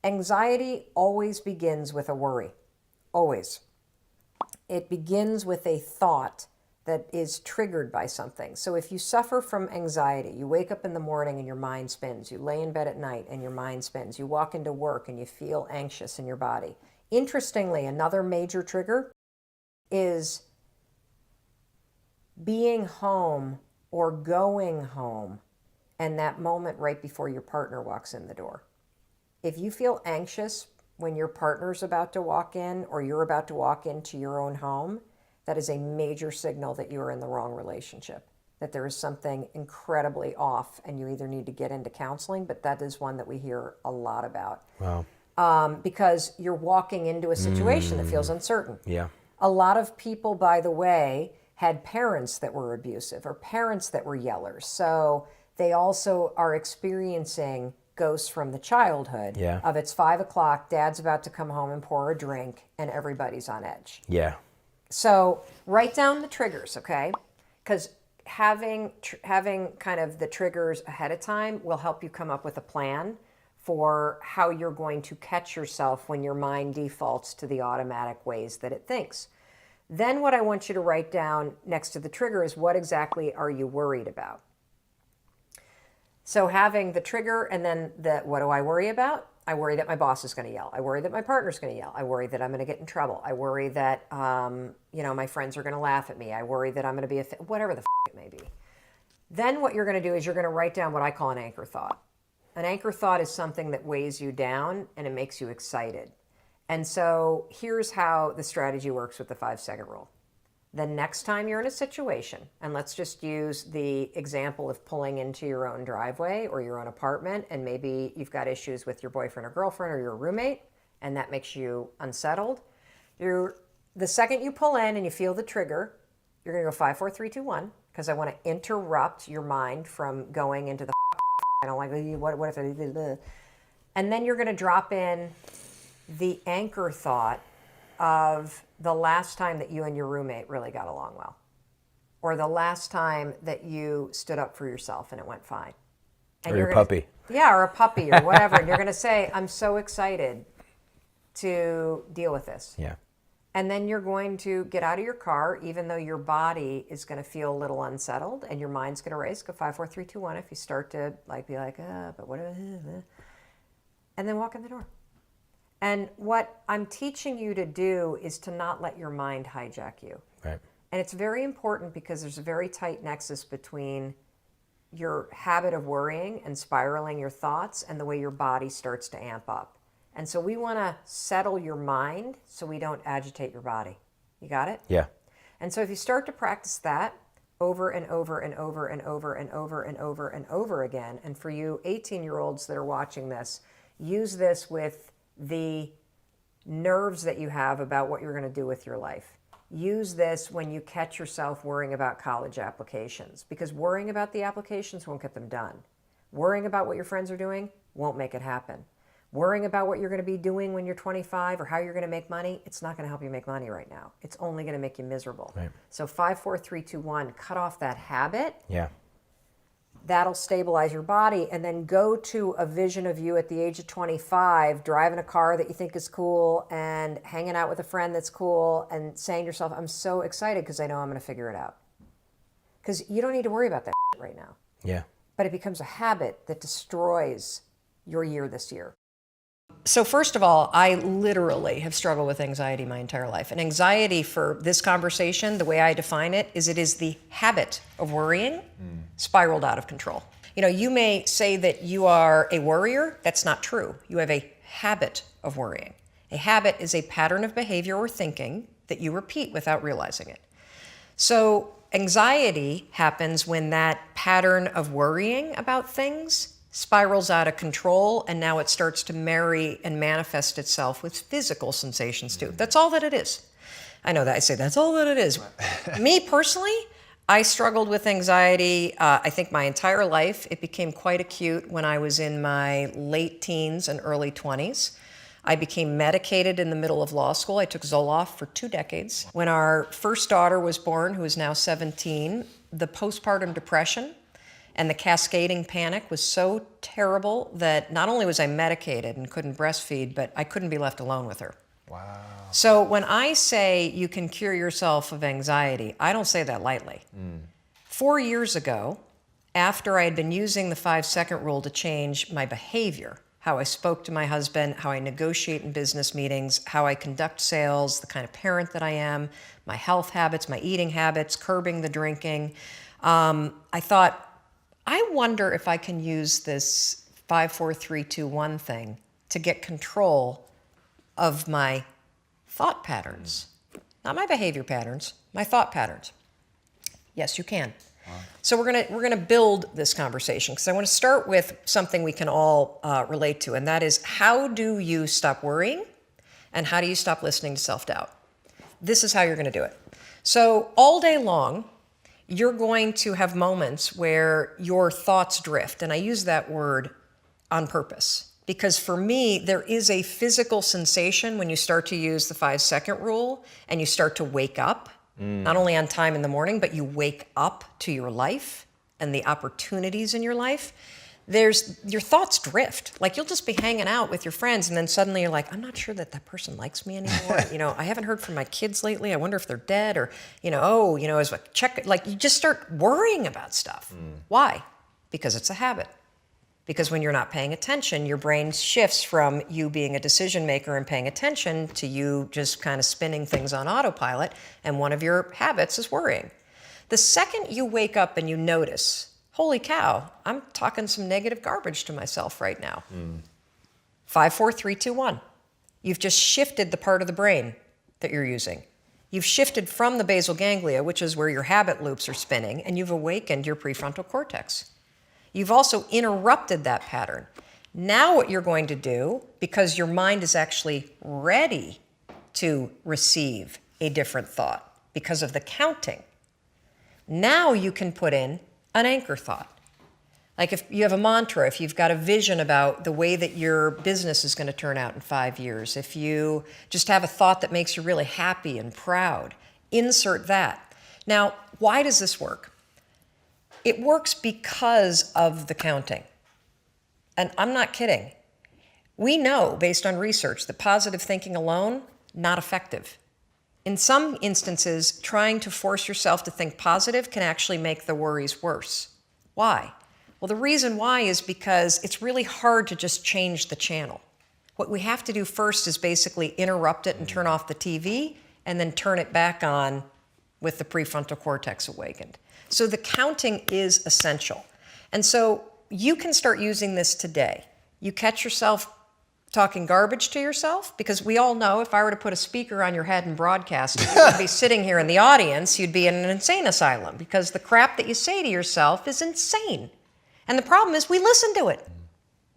Anxiety always begins with a worry. Always. It begins with a thought that is triggered by something. So if you suffer from anxiety, you wake up in the morning and your mind spins. You lay in bed at night and your mind spins. You walk into work and you feel anxious in your body. Interestingly, another major trigger is being home or going home and that moment right before your partner walks in the door. If you feel anxious when your partner's about to walk in or you're about to walk into your own home, that is a major signal that you are in the wrong relationship, that there is something incredibly off and you either need to get into counseling, but that is one that we hear a lot about. Wow. Because you're walking into a situation that feels uncertain. Yeah. A lot of people, by the way, had parents that were abusive or parents that were yellers. So they also are experiencing ghosts from the childhood of it's 5 o'clock, dad's about to come home and pour a drink and everybody's on edge. Yeah. So write down the triggers, okay? Because having kind of the triggers ahead of time will help you come up with a plan for how you're going to catch yourself when your mind defaults to the automatic ways that it thinks. Then what I want you to write down next to the trigger is what exactly are you worried about? So having the trigger and then what do I worry about? I worry that my boss is going to yell. I worry that my partner's going to yell. I worry that I'm going to get in trouble. I worry that, my friends are going to laugh at me. I worry that I'm going to be whatever the it may be. Then what you're going to do is you're going to write down what I call an anchor thought. An anchor thought is something that weighs you down and it makes you excited. And so here's how the strategy works with the 5-second rule. The next time you're in a situation, and let's just use the example of pulling into your own driveway or your own apartment, and maybe you've got issues with your boyfriend or girlfriend or your roommate, and that makes you unsettled. The second you pull in and you feel the trigger, you're going to go 5, 4, 3, 2, 1, because I want to interrupt your mind from going into the I don't like, what if I, and then you're going to drop in the anchor thought of the last time that you and your roommate really got along well, or the last time that you stood up for yourself and it went fine. And or your puppy. Yeah, or a puppy or whatever. And you're going to say, I'm so excited to deal with this. Yeah. And then you're going to get out of your car, even though your body is going to feel a little unsettled and your mind's going to race. Go 5, 4, 3, 2, 1. If you start to be like, but what? And then walk in the door. And what I'm teaching you to do is to not let your mind hijack you. Right. And it's very important because there's a very tight nexus between your habit of worrying and spiraling your thoughts and the way your body starts to amp up. And so we want to settle your mind so we don't agitate your body. You got it? Yeah. And so if you start to practice that over and over and over and over and over and over and over again, and for you 18-year-olds that are watching this, use this with the nerves that you have about what you're going to do with your life. Use this when you catch yourself worrying about college applications, because worrying about the applications won't get them done. Worrying about what your friends are doing won't make it happen. Worrying about what you're going to be doing when you're 25 or how you're going to make money, it's not going to help you make money right now. It's only going to make you miserable. Right. So 5, 4, 3, 2, 1, cut off that habit. Yeah. That'll stabilize your body, and then go to a vision of you at the age of 25, driving a car that you think is cool and hanging out with a friend that's cool and saying to yourself, I'm so excited because I know I'm going to figure it out. Because you don't need to worry about that right now. Yeah. But it becomes a habit that destroys your year this year. So first of all, I literally have struggled with anxiety my entire life. And anxiety for this conversation, the way I define it is the habit of worrying spiraled out of control. You know, you may say that you are a worrier. That's not true. You have a habit of worrying. A habit is a pattern of behavior or thinking that you repeat without realizing it. So anxiety happens when that pattern of worrying about things spirals out of control, and now it starts to marry and manifest itself with physical sensations too. That's all that it is. I know that I say that's all that it is. Me personally, I struggled with anxiety, I think my entire life. It became quite acute when I was in my late teens and early 20s. I became medicated in the middle of law school. I took Zoloft for 2 decades. When our first daughter was born, who is now 17, the postpartum depression And the cascading panic was so terrible that not only was I medicated and couldn't breastfeed, but I couldn't be left alone with her. Wow. So when I say you can cure yourself of anxiety, I don't say that lightly. 4 years ago, after I had been using the 5-second rule to change my behavior, how I spoke to my husband, how I negotiate in business meetings, how I conduct sales, the kind of parent that I am, my health habits, my eating habits, curbing the drinking, I thought, I wonder if I can use this 5, 4, 3, 2, 1 thing to get control of my thought patterns. Not my behavior patterns, my thought patterns. Yes, you can. Wow. So we're gonna build this conversation because I want to start with something we can all relate to, and that is, how do you stop worrying and how do you stop listening to self-doubt? This is how you're going to do it. So all day long, you're going to have moments where your thoughts drift, and I use that word on purpose because for me, there is a physical sensation when you start to use the 5-second rule and you start to wake up. Not only on time in the morning, but you wake up to your life and the opportunities in your life. Your thoughts drift. Like you'll just be hanging out with your friends and then suddenly you're like, I'm not sure that person likes me anymore. I haven't heard from my kids lately. I wonder if they're dead or, as a check, like you just start worrying about stuff. Why? Because it's a habit. Because when you're not paying attention, your brain shifts from you being a decision maker and paying attention to you just kind of spinning things on autopilot. And one of your habits is worrying. The second you wake up and you notice, holy cow, I'm talking some negative garbage to myself right now. 5, 4, 3, 2, 1. You've just shifted the part of the brain that you're using. You've shifted from the basal ganglia, which is where your habit loops are spinning, and you've awakened your prefrontal cortex. You've also interrupted that pattern. Now what you're going to do, because your mind is actually ready to receive a different thought because of the counting, now you can put in an anchor thought. Like if you have a mantra, if you've got a vision about the way that your business is going to turn out in 5 years, if you just have a thought that makes you really happy and proud, insert that. Now, why does this work? It works because of the counting. And I'm not kidding. We know, based on research, that positive thinking alone, not effective. In some instances, trying to force yourself to think positive can actually make the worries worse. Why? Well, the reason why is because it's really hard to just change the channel. What we have to do first is basically interrupt it and turn off the TV and then turn it back on with the prefrontal cortex awakened. So the counting is essential. And so you can start using this today. You catch yourself talking garbage to yourself, because we all know if I were to put a speaker on your head and broadcast, you would be sitting here in the audience, you'd be in an insane asylum because the crap that you say to yourself is insane. And the problem is we listen to it.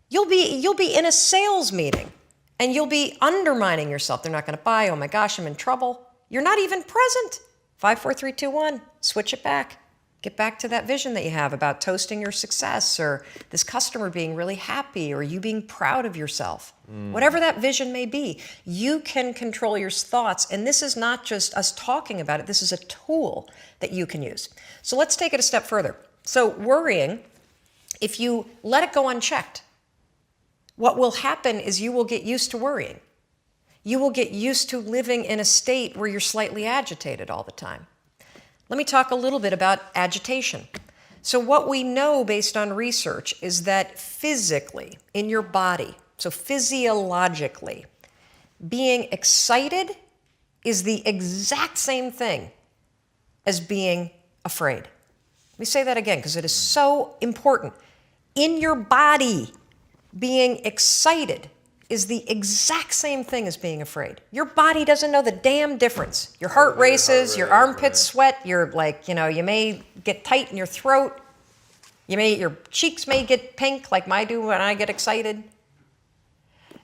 You'll be in a sales meeting and you'll be undermining yourself. They're not going to buy. Oh my gosh, I'm in trouble. You're not even present. 5, 4, 3, 2, 1. Switch it back. Get back to that vision that you have about toasting your success or this customer being really happy or you being proud of yourself. Whatever that vision may be, you can control your thoughts. And this is not just us talking about it. This is a tool that you can use. So let's take it a step further. So worrying, if you let it go unchecked, what will happen is you will get used to worrying. You will get used to living in a state where you're slightly agitated all the time. Let me talk a little bit about agitation. So what we know based on research is that physically, in your body, so physiologically, being excited is the exact same thing as being afraid. Let me say that again because it is so important. In your body, being excited is the exact same thing as being afraid. Your body doesn't know the damn difference. Your heart races, your armpits sweat, you're like, you may get tight in your throat. Your cheeks may get pink like mine do when I get excited.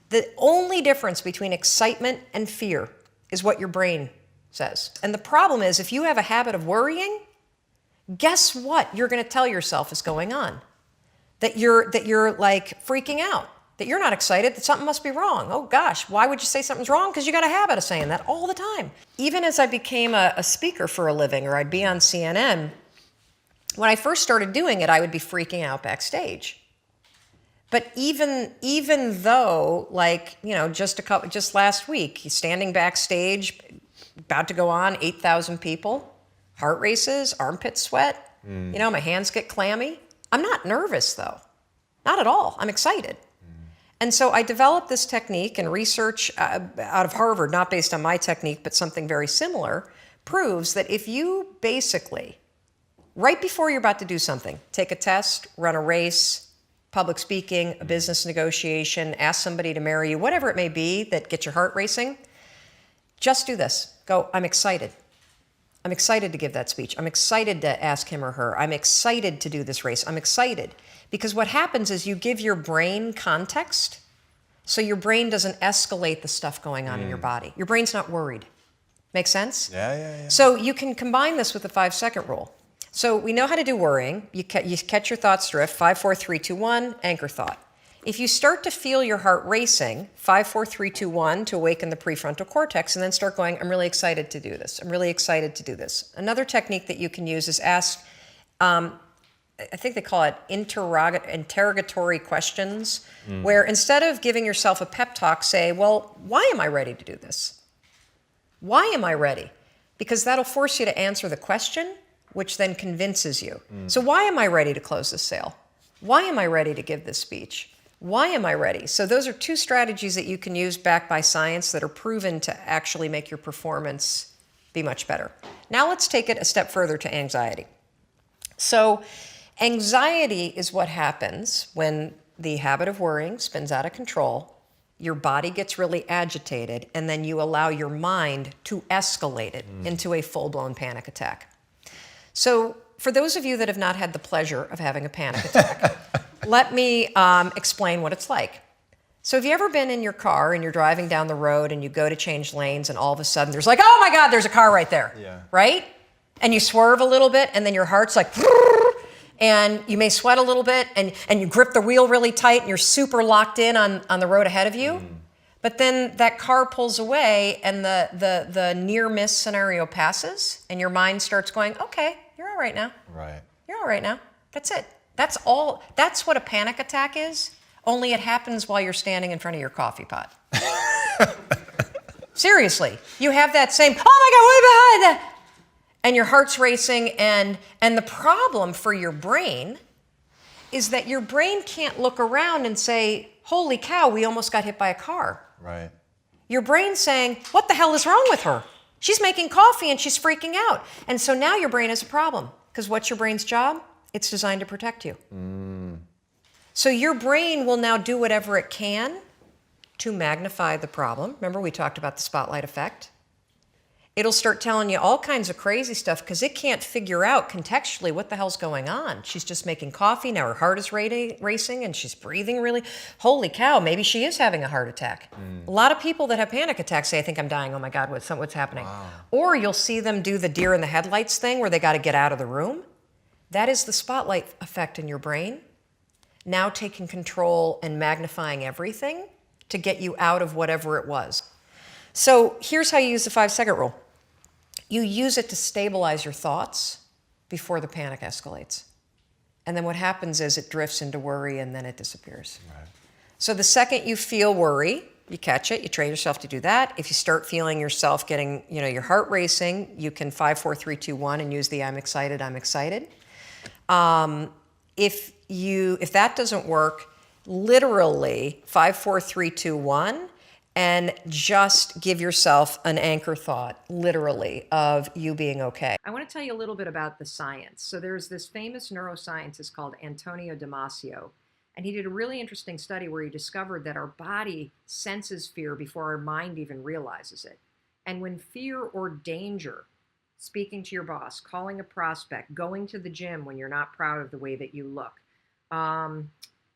The only difference between excitement and fear is what your brain says. And the problem is if you have a habit of worrying, guess what you're going to tell yourself is going on? That you're like freaking out. That you're not excited, that something must be wrong. Oh gosh, why would you say something's wrong? Because you got a habit of saying that all the time. Even as I became a speaker for a living, or I'd be on CNN, When I first started doing it, I would be freaking out backstage. But even though, like, just last week, standing backstage, about to go on, 8,000 people, heart races, armpit sweat, my hands get clammy. I'm not nervous though, not at all. I'm excited. And so I developed this technique, and research out of Harvard, not based on my technique, but something very similar, proves that if you basically, right before you're about to do something, take a test, run a race, public speaking, a business negotiation, ask somebody to marry you, whatever it may be that gets your heart racing, just do this. Go, I'm excited. I'm excited to give that speech. I'm excited to ask him or her. I'm excited to do this race. I'm excited. Because what happens is you give your brain context, so your brain doesn't escalate the stuff going on in your body. Your brain's not worried. Make sense? Yeah. So you can combine this with the 5-second rule. So we know how to do worrying. You catch your thoughts drift, 5, 4, 3, 2, 1, anchor thought. If you start to feel your heart racing, 5, 4, 3, 2, 1, to awaken the prefrontal cortex, and then start going, I'm really excited to do this. I'm really excited to do this. Another technique that you can use is ask, I think they call it interrogatory questions, where instead of giving yourself a pep talk, say, well, why am I ready to do this? Why am I ready? Because that'll force you to answer the question, which then convinces you. So why am I ready to close this sale? Why am I ready to give this speech? Why am I ready? So those are two strategies that you can use backed by science that are proven to actually make your performance be much better. Now let's take it a step further to anxiety. So anxiety is what happens when the habit of worrying spins out of control, your body gets really agitated, and then you allow your mind to escalate it into a full-blown panic attack. So for those of you that have not had the pleasure of having a panic attack, let me explain what it's like. So have you ever been in your car and you're driving down the road and you go to change lanes and all of a sudden there's like, oh my God, there's a car right there, right? And you swerve a little bit and then your heart's like, and you may sweat a little bit and you grip the wheel really tight and you're super locked in on the road ahead of you. But then that car pulls away and the near miss scenario passes and your mind starts going, okay, you're all right now. Right. You're all right now. That's it. That's all. That's what a panic attack is, only it happens while you're standing in front of your coffee pot. Seriously. You have that same, oh my God, what behind that? And your heart's racing, and the problem for your brain is that your brain can't look around and say, holy cow, we almost got hit by a car. Right. Your brain's saying, what the hell is wrong with her? She's making coffee and she's freaking out. And so now your brain has a problem. Because what's your brain's job? It's designed to protect you. So your brain will now do whatever it can to magnify the problem. Remember we talked about the spotlight effect? It'll start telling you all kinds of crazy stuff because it can't figure out contextually what the hell's going on. She's just making coffee, now her heart is racing and she's breathing really. Holy cow, maybe she is having a heart attack. A lot of people that have panic attacks say, I think I'm dying, oh my God, what's happening? Wow. Or you'll see them do the deer in the headlights thing where they got to get out of the room. That is the spotlight effect in your brain, now taking control and magnifying everything to get you out of whatever it was. So here's how you use the 5-second rule. You use it to stabilize your thoughts before the panic escalates. And then what happens is it drifts into worry and then it disappears. Right. So the second you feel worry, you catch it, you train yourself to do that. If you start feeling yourself getting, your heart racing, you can 5, 4, 3, 2, 1 and use the I'm excited, I'm excited. If that doesn't work, literally 5, 4, 3, 2, 1, and just give yourself an anchor thought, literally, of you being okay. I want to tell you a little bit about the science. So there's this famous neuroscientist called Antonio Damasio, and he did a really interesting study where he discovered that our body senses fear before our mind even realizes it. And when fear or danger, speaking to your boss, calling a prospect, going to the gym when you're not proud of the way that you look, and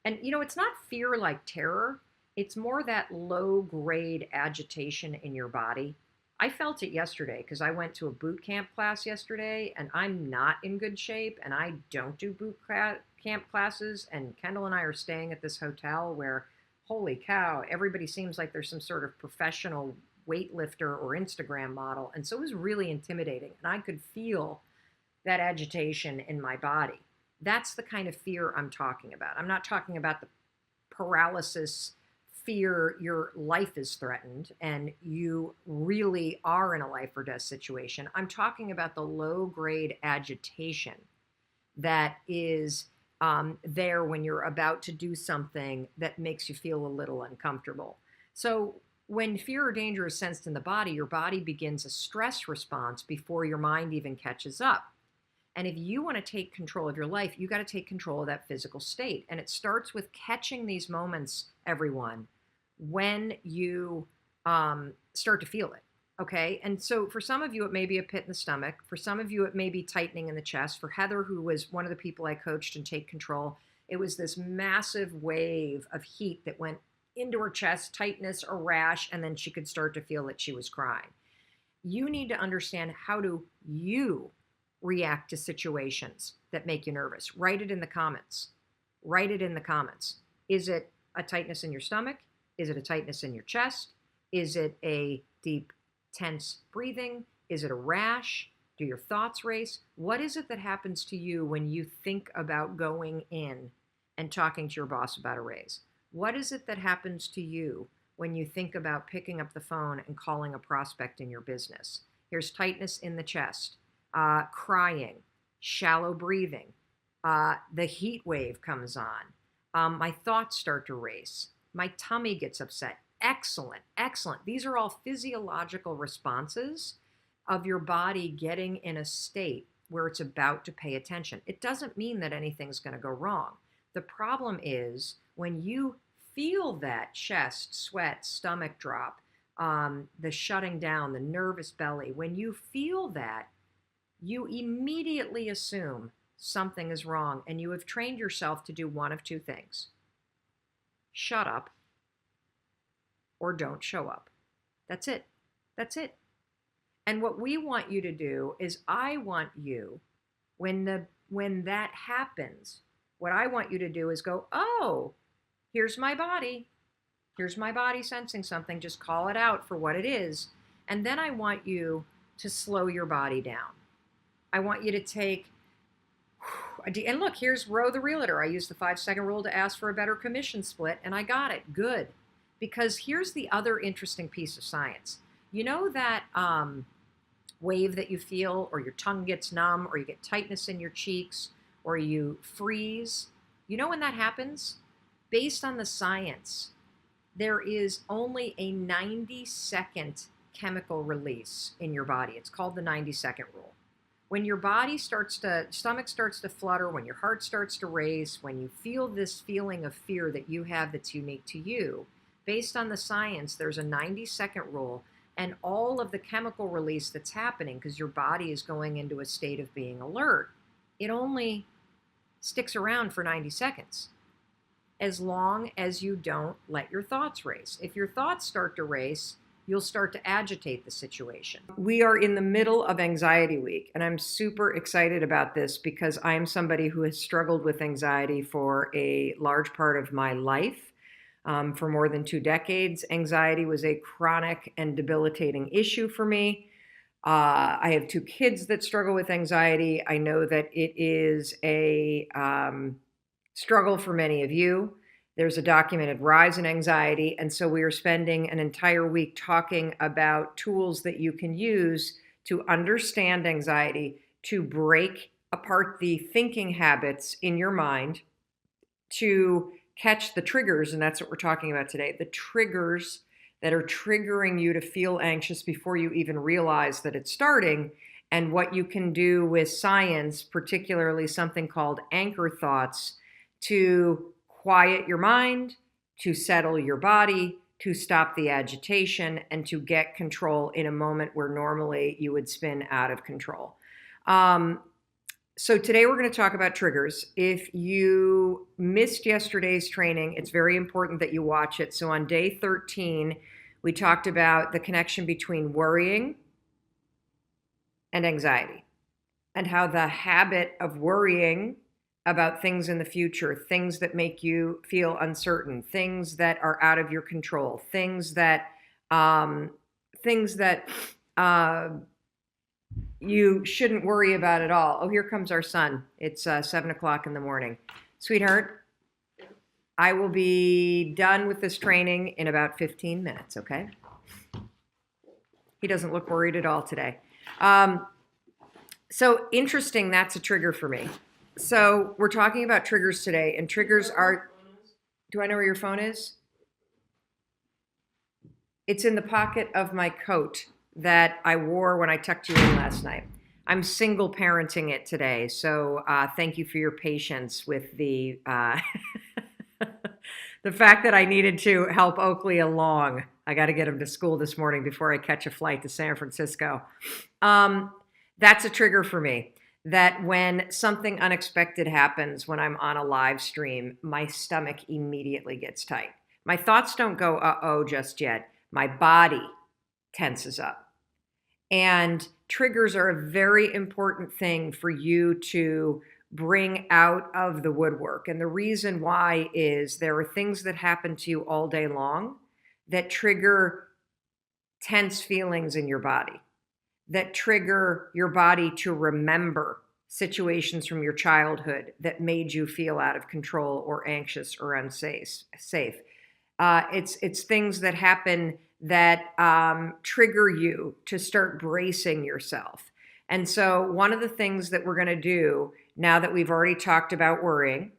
it's not fear like terror. It's more that low-grade agitation in your body. I felt it yesterday because I went to a boot camp class yesterday, and I'm not in good shape, and I don't do boot camp classes, and Kendall and I are staying at this hotel where, holy cow, everybody seems like there's some sort of professional weightlifter or Instagram model, and so it was really intimidating, and I could feel that agitation in my body. That's the kind of fear I'm talking about. I'm not talking about the paralysis fear your life is threatened and you really are in a life or death situation. I'm talking about the low grade agitation that is there when you're about to do something that makes you feel a little uncomfortable. So when fear or danger is sensed in the body, your body begins a stress response before your mind even catches up. And if you want to take control of your life, you got to take control of that physical state. And it starts with catching these moments, everyone, when you start to feel it. Okay. And so for some of you, it may be a pit in the stomach. For some of you, it may be tightening in the chest. For Heather, who was one of the people I coached in Take Control, it was this massive wave of heat that went into her chest, tightness, a rash, and then she could start to feel that she was crying. You need to understand, how do you react to situations that make you nervous? Write it in the comments. Write it in the comments. Is it a tightness in your stomach? Is it a tightness in your chest? Is it a deep, tense breathing? Is it a rash? Do your thoughts race? What is it that happens to you when you think about going in and talking to your boss about a raise? What is it that happens to you when you think about picking up the phone and calling a prospect in your business? Here's tightness in the chest, crying, shallow breathing. The heat wave comes on. My thoughts start to race. My tummy gets upset. Excellent, excellent. These are all physiological responses of your body getting in a state where it's about to pay attention. It doesn't mean that anything's going to go wrong. The problem is when you feel that chest, sweat, stomach drop, the shutting down, the nervous belly, when you feel that, you immediately assume something is wrong, and you have trained yourself to do one of two things: shut up or don't show up. That's it. That's it. And what we want you to do is, I want you, when that happens, what I want you to do is go, oh, here's my body. Here's my body sensing something. Just call it out for what it is. And then I want you to slow your body down. I want you to take, and look, here's Ro the realtor. I used the 5-second rule to ask for a better commission split, and I got it. Good. Because here's the other interesting piece of science. You know that wave that you feel, or your tongue gets numb, or you get tightness in your cheeks, or you freeze? You know when that happens? Based on the science, there is only a 90-second chemical release in your body. It's called the 90-second rule. When your body stomach starts to flutter, when your heart starts to race, when you feel this feeling of fear that you have that's unique to you, based on the science, there's a 90-second rule, and all of the chemical release that's happening, because your body is going into a state of being alert, it only sticks around for 90 seconds. As long as you don't let your thoughts race. If your thoughts start to race, you'll start to agitate the situation. We are in the middle of Anxiety Week, and I'm super excited about this because I'm somebody who has struggled with anxiety for a large part of my life. For more than 2 decades, anxiety was a chronic and debilitating issue for me. I have 2 kids that struggle with anxiety. I know that it is a struggle for many of you. There's a documented rise in anxiety, and so we are spending an entire week talking about tools that you can use to understand anxiety, to break apart the thinking habits in your mind, to catch the triggers, and that's what we're talking about today, the triggers that are triggering you to feel anxious before you even realize that it's starting, and what you can do with science, particularly something called anchor thoughts, to quiet your mind, to settle your body, to stop the agitation, and to get control in a moment where normally you would spin out of control. So today we're going to talk about triggers. If you missed yesterday's training, it's very important that you watch it. So on day 13, we talked about the connection between worrying and anxiety, and how the habit of worrying about things in the future, things that make you feel uncertain, things that are out of your control, things that you shouldn't worry about at all. Oh, here comes our son. It's 7 o'clock in the morning. Sweetheart, I will be done with this training in about 15 minutes, okay? He doesn't look worried at all today. So interesting, that's a trigger for me. So we're talking about triggers today, and triggers are, do I know where your phone is? It's in the pocket of my coat that I wore when I tucked you in last night. I'm single parenting it today, so thank you for your patience with the the fact that I needed to help Oakley along. I got to get him to school this morning before I catch a flight to San Francisco. That's a trigger for me. That when something unexpected happens when I'm on a live stream, my stomach immediately gets tight. My thoughts don't go, uh-oh, just yet. My body tenses up. And triggers are a very important thing for you to bring out of the woodwork. And the reason why is there are things that happen to you all day long that trigger tense feelings in your body, that trigger your body to remember situations from your childhood that made you feel out of control or anxious or unsafe. It's things that happen that trigger you to start bracing yourself. And so one of the things that we're going to do now that we've already talked about worrying,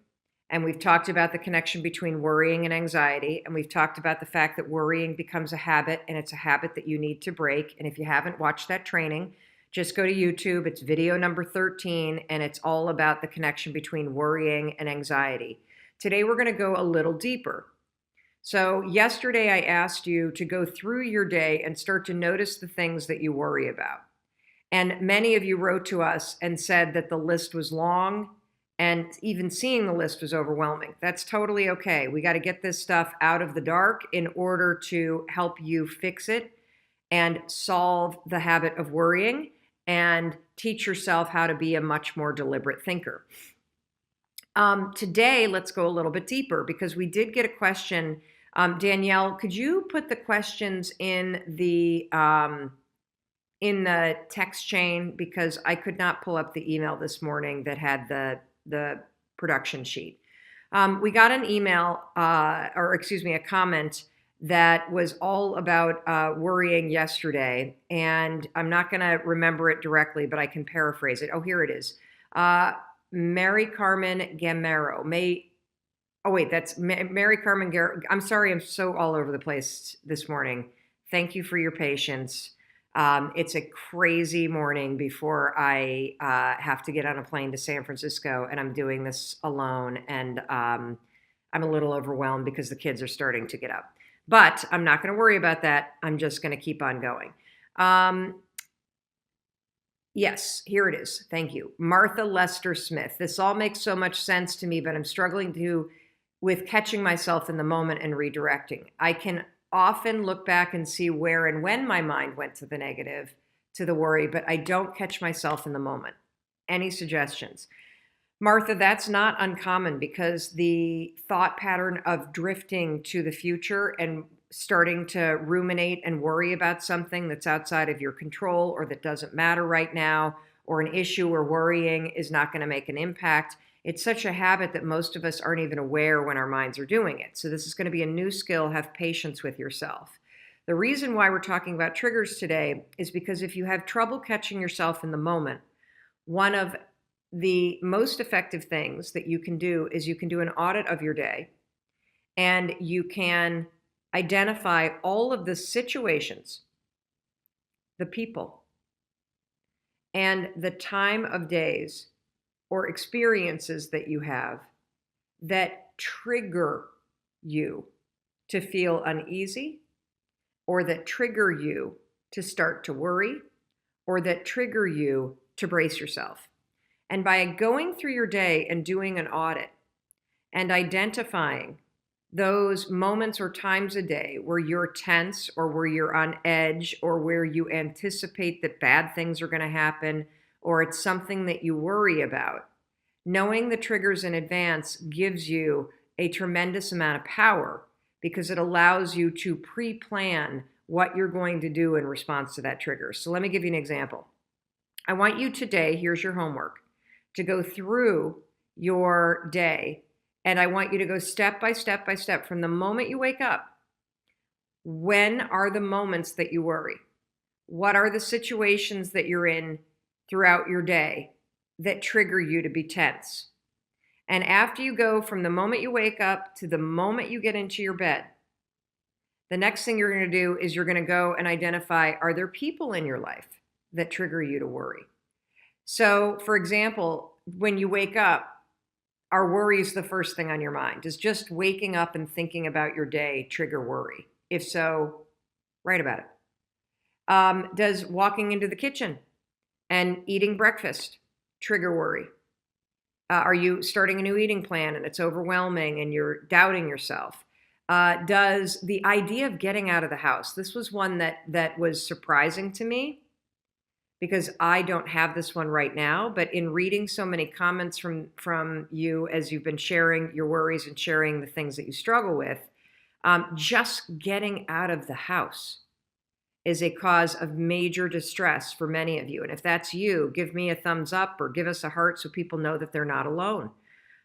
and we've talked about the connection between worrying and anxiety, and we've talked about the fact that worrying becomes a habit, and it's a habit that you need to break. And if you haven't watched that training, just go to YouTube. It's video number 13, and it's all about the connection between worrying and anxiety. Today, we're going to go a little deeper. So yesterday, I asked you to go through your day and start to notice the things that you worry about. And many of you wrote to us and said that the list was long, and even seeing the list was overwhelming. That's totally okay. We got to get this stuff out of the dark in order to help you fix it and solve the habit of worrying and teach yourself how to be a much more deliberate thinker. Today, let's go a little bit deeper because we did get a question. Danielle, could you put the questions in the text chain, because I could not pull up the email this morning that had the production sheet. We got an email, a comment that was all about worrying yesterday, and I'm not going to remember it directly, but I can paraphrase it. Oh, here it is. Mary Carmen Gamero. That's Mary Carmen Gamero. I'm sorry, I'm so all over the place this morning. Thank you for your patience. It's a crazy morning before I have to get on a plane to San Francisco, and I'm doing this alone, and I'm a little overwhelmed because the kids are starting to get up. But I'm not going to worry about that. I'm just going to keep on going. Yes, here it is. Thank you. Martha Lester Smith. This all makes so much sense to me, but I'm struggling with catching myself in the moment and redirecting. I can often look back and see where and when my mind went to the negative, to the worry, but I don't catch myself in the moment. Any suggestions? Martha, that's not uncommon because the thought pattern of drifting to the future and starting to ruminate and worry about something that's outside of your control or that doesn't matter right now, or an issue or worrying is not going to make an impact. It's such a habit that most of us aren't even aware when our minds are doing it. So this is going to be a new skill. Have patience with yourself. The reason why we're talking about triggers today is because if you have trouble catching yourself in the moment, one of the most effective things that you can do is you can do an audit of your day, and you can identify all of the situations, the people, and the time of days or experiences that you have that trigger you to feel uneasy, or that trigger you to start to worry, or that trigger you to brace yourself. And by going through your day and doing an audit and identifying those moments or times a day where you're tense or where you're on edge or where you anticipate that bad things are going to happen, or it's something that you worry about, knowing the triggers in advance gives you a tremendous amount of power because it allows you to pre-plan what you're going to do in response to that trigger. So let me give you an example. I want you today, here's your homework, to go through your day. And I want you to go step by step by step from the moment you wake up. When are the moments that you worry? What are the situations that you're in throughout your day that trigger you to be tense? And after you go from the moment you wake up to the moment you get into your bed, the next thing you're going to do is you're going to go and identify, are there people in your life that trigger you to worry? So, for example, when you wake up, are worries the first thing on your mind? Does just waking up and thinking about your day trigger worry? If so, write about it. Does walking into the kitchen and eating breakfast trigger worry? Are you starting a new eating plan and it's overwhelming and you're doubting yourself? Does the idea of getting out of the house, this was one that was surprising to me because I don't have this one right now, but in reading so many comments from you as you've been sharing your worries and sharing the things that you struggle with, just getting out of the house is a cause of major distress for many of you. And if that's you, give me a thumbs up or give us a heart so people know that they're not alone.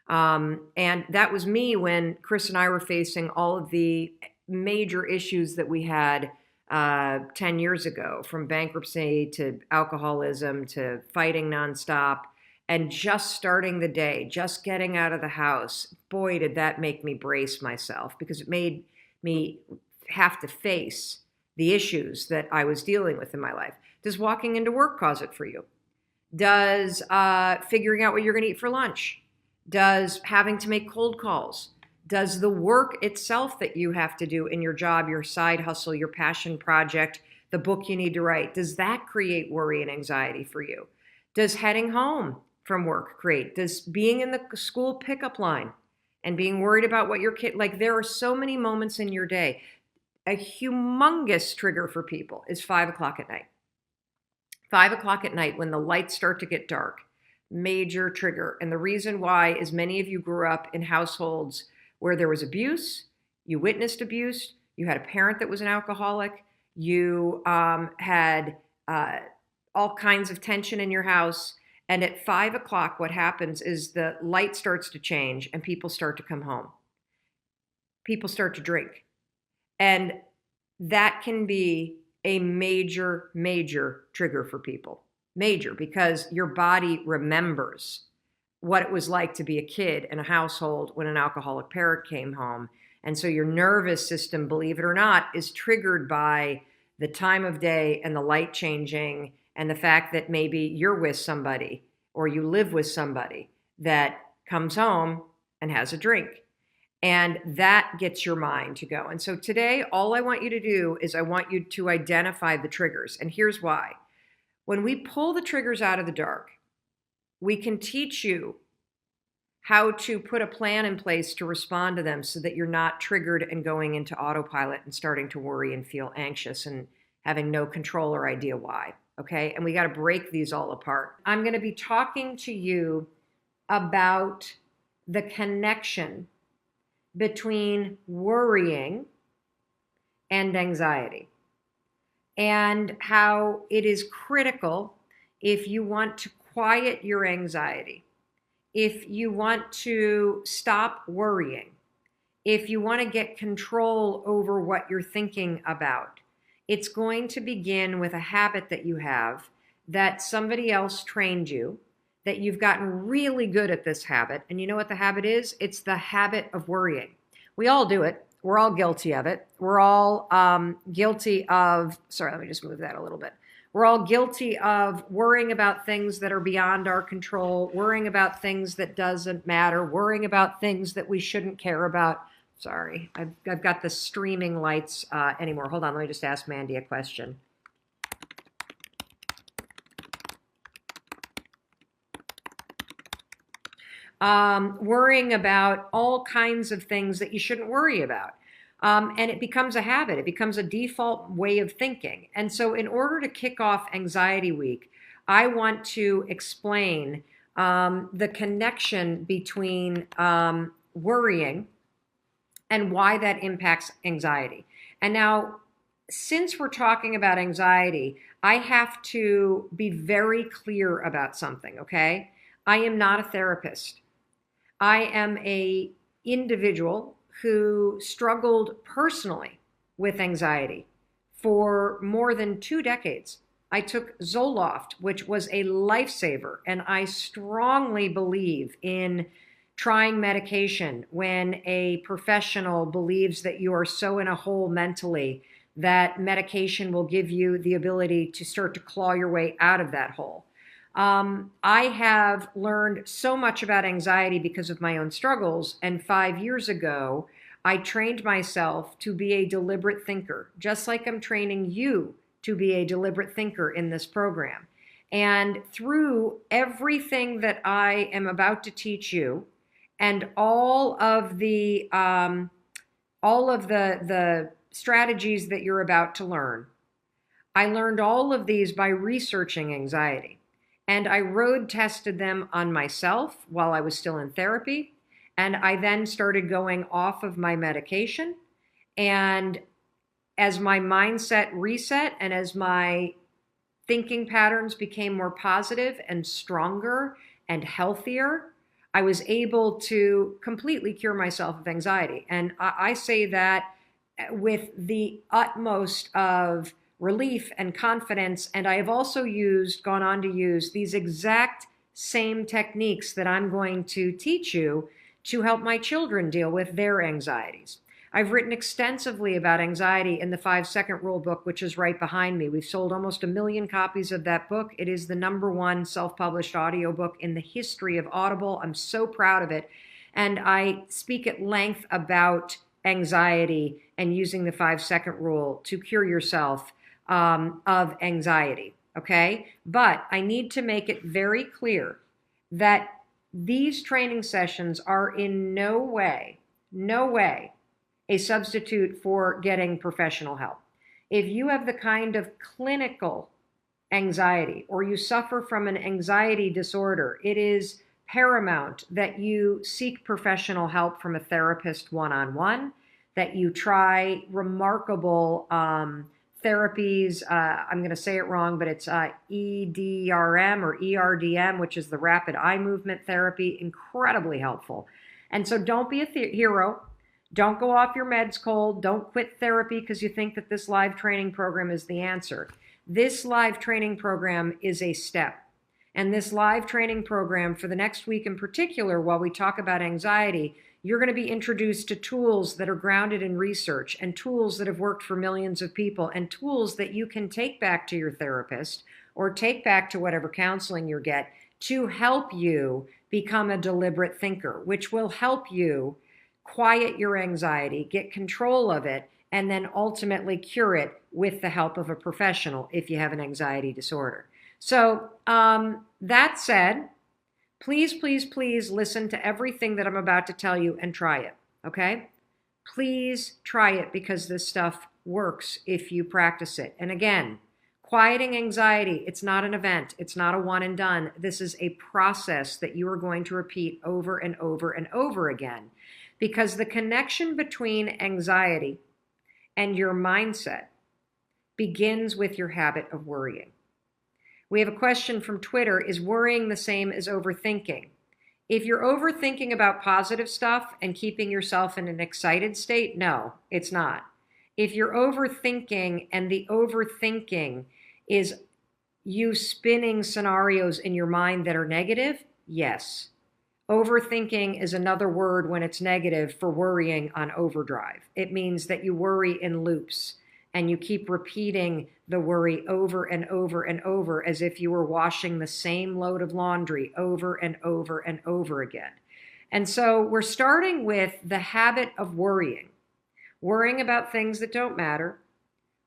And that was me when Chris and I were facing all of the major issues that we had 10 years ago, from bankruptcy to alcoholism to fighting nonstop and just starting the day, just getting out of the house. Boy, did that make me brace myself because it made me have to face the issues that I was dealing with in my life. Does walking into work cause it for you? Does figuring out what you're going to eat for lunch? Does having to make cold calls? Does the work itself that you have to do in your job, your side hustle, your passion project, the book you need to write, does that create worry and anxiety for you? Does heading home from work create? Does being in the school pickup line and being worried about what your kid, like there are so many moments in your day. A humongous trigger for people is 5 o'clock at night. 5 o'clock at night when the lights start to get dark, major trigger. And the reason why is many of you grew up in households where there was abuse, you witnessed abuse, you had a parent that was an alcoholic, you had all kinds of tension in your house. And at 5 o'clock, what happens is the light starts to change and people start to come home. People start to drink. And that can be a major, major trigger for people. Major, because your body remembers what it was like to be a kid in a household when an alcoholic parent came home. And so your nervous system, believe it or not, is triggered by the time of day and the light changing and the fact that maybe you're with somebody or you live with somebody that comes home and has a drink. And that gets your mind to go. And so today, all I want you to do is I want you to identify the triggers. And here's why. When we pull the triggers out of the dark, we can teach you how to put a plan in place to respond to them so that you're not triggered and going into autopilot and starting to worry and feel anxious and having no control or idea why. Okay? And we got to break these all apart. I'm going to be talking to you about the connection between worrying and anxiety, and how it is critical if you want to quiet your anxiety, if you want to stop worrying, if you want to get control over what you're thinking about. It's going to begin with a habit that you have that somebody else trained you, that you've gotten really good at this habit. And you know what the habit is? It's the habit of worrying. We all do it. We're all guilty of it. We're all guilty of, sorry, let me just move that a little bit. We're all guilty of worrying about things that are beyond our control, worrying about things that doesn't matter, worrying about things that we shouldn't care about. Sorry, I've got the streaming lights anymore. Hold on, let me just ask Mandy a question. Worrying about all kinds of things that you shouldn't worry about. And it becomes a habit. It becomes a default way of thinking. And so in order to kick off Anxiety Week, I want to explain the connection between worrying and why that impacts anxiety. And now, since we're talking about anxiety, I have to be very clear about something, okay? I am not a therapist. I am a individual who struggled personally with anxiety for more than 2 decades. I took Zoloft, which was a lifesaver, and I strongly believe in trying medication when a professional believes that you are so in a hole mentally that medication will give you the ability to start to claw your way out of that hole. I have learned so much about anxiety because of my own struggles. And 5 years ago, I trained myself to be a deliberate thinker, just like I'm training you to be a deliberate thinker in this program. And through everything that I am about to teach you, and all of the strategies that you're about to learn, I learned all of these by researching anxiety. And I road tested them on myself while I was still in therapy. And I then started going off of my medication. And as my mindset reset and as my thinking patterns became more positive and stronger and healthier, I was able to completely cure myself of anxiety. And I say that with the utmost of relief and confidence. And I have also gone on to use these exact same techniques that I'm going to teach you to help my children deal with their anxieties. I've written extensively about anxiety in the 5-Second Rule book, which is right behind me. We've sold almost 1 million copies of that book. It is the #1 self-published audiobook in the history of Audible. I'm so proud of it. And I speak at length about anxiety and using the 5-second rule to cure yourself of anxiety, okay? But I need to make it very clear that these training sessions are in no way a substitute for getting professional help. If you have the kind of clinical anxiety or you suffer from an anxiety disorder, it is paramount that you seek professional help from a therapist one-on-one, that you try remarkable therapies. I'm going to say it wrong, but it's EDRM or ERDM, which is the rapid eye movement therapy, incredibly helpful. And so don't be a hero. Don't go off your meds cold. Don't quit therapy because you think that this live training program is the answer. This live training program is a step. And this live training program for the next week in particular, while we talk about anxiety, you're going to be introduced to tools that are grounded in research and tools that have worked for millions of people and tools that you can take back to your therapist or take back to whatever counseling you get to help you become a deliberate thinker, which will help you quiet your anxiety, get control of it, and then ultimately cure it with the help of a professional if you have an anxiety disorder. So that said, please, please, please listen to everything that I'm about to tell you and try it, okay? Please try it because this stuff works if you practice it. And again, quieting anxiety, it's not an event. It's not a one and done. This is a process that you are going to repeat over and over and over again. Because the connection between anxiety and your mindset begins with your habit of worrying. We have a question from Twitter. Is worrying the same as overthinking? If you're overthinking about positive stuff and keeping yourself in an excited state, no, it's not. If you're overthinking and the overthinking is you spinning scenarios in your mind that are negative, yes. Overthinking is another word when it's negative for worrying on overdrive. It means that you worry in loops and you keep repeating the worry over and over and over as if you were washing the same load of laundry over and over and over again. And so we're starting with the habit of worrying about things that don't matter,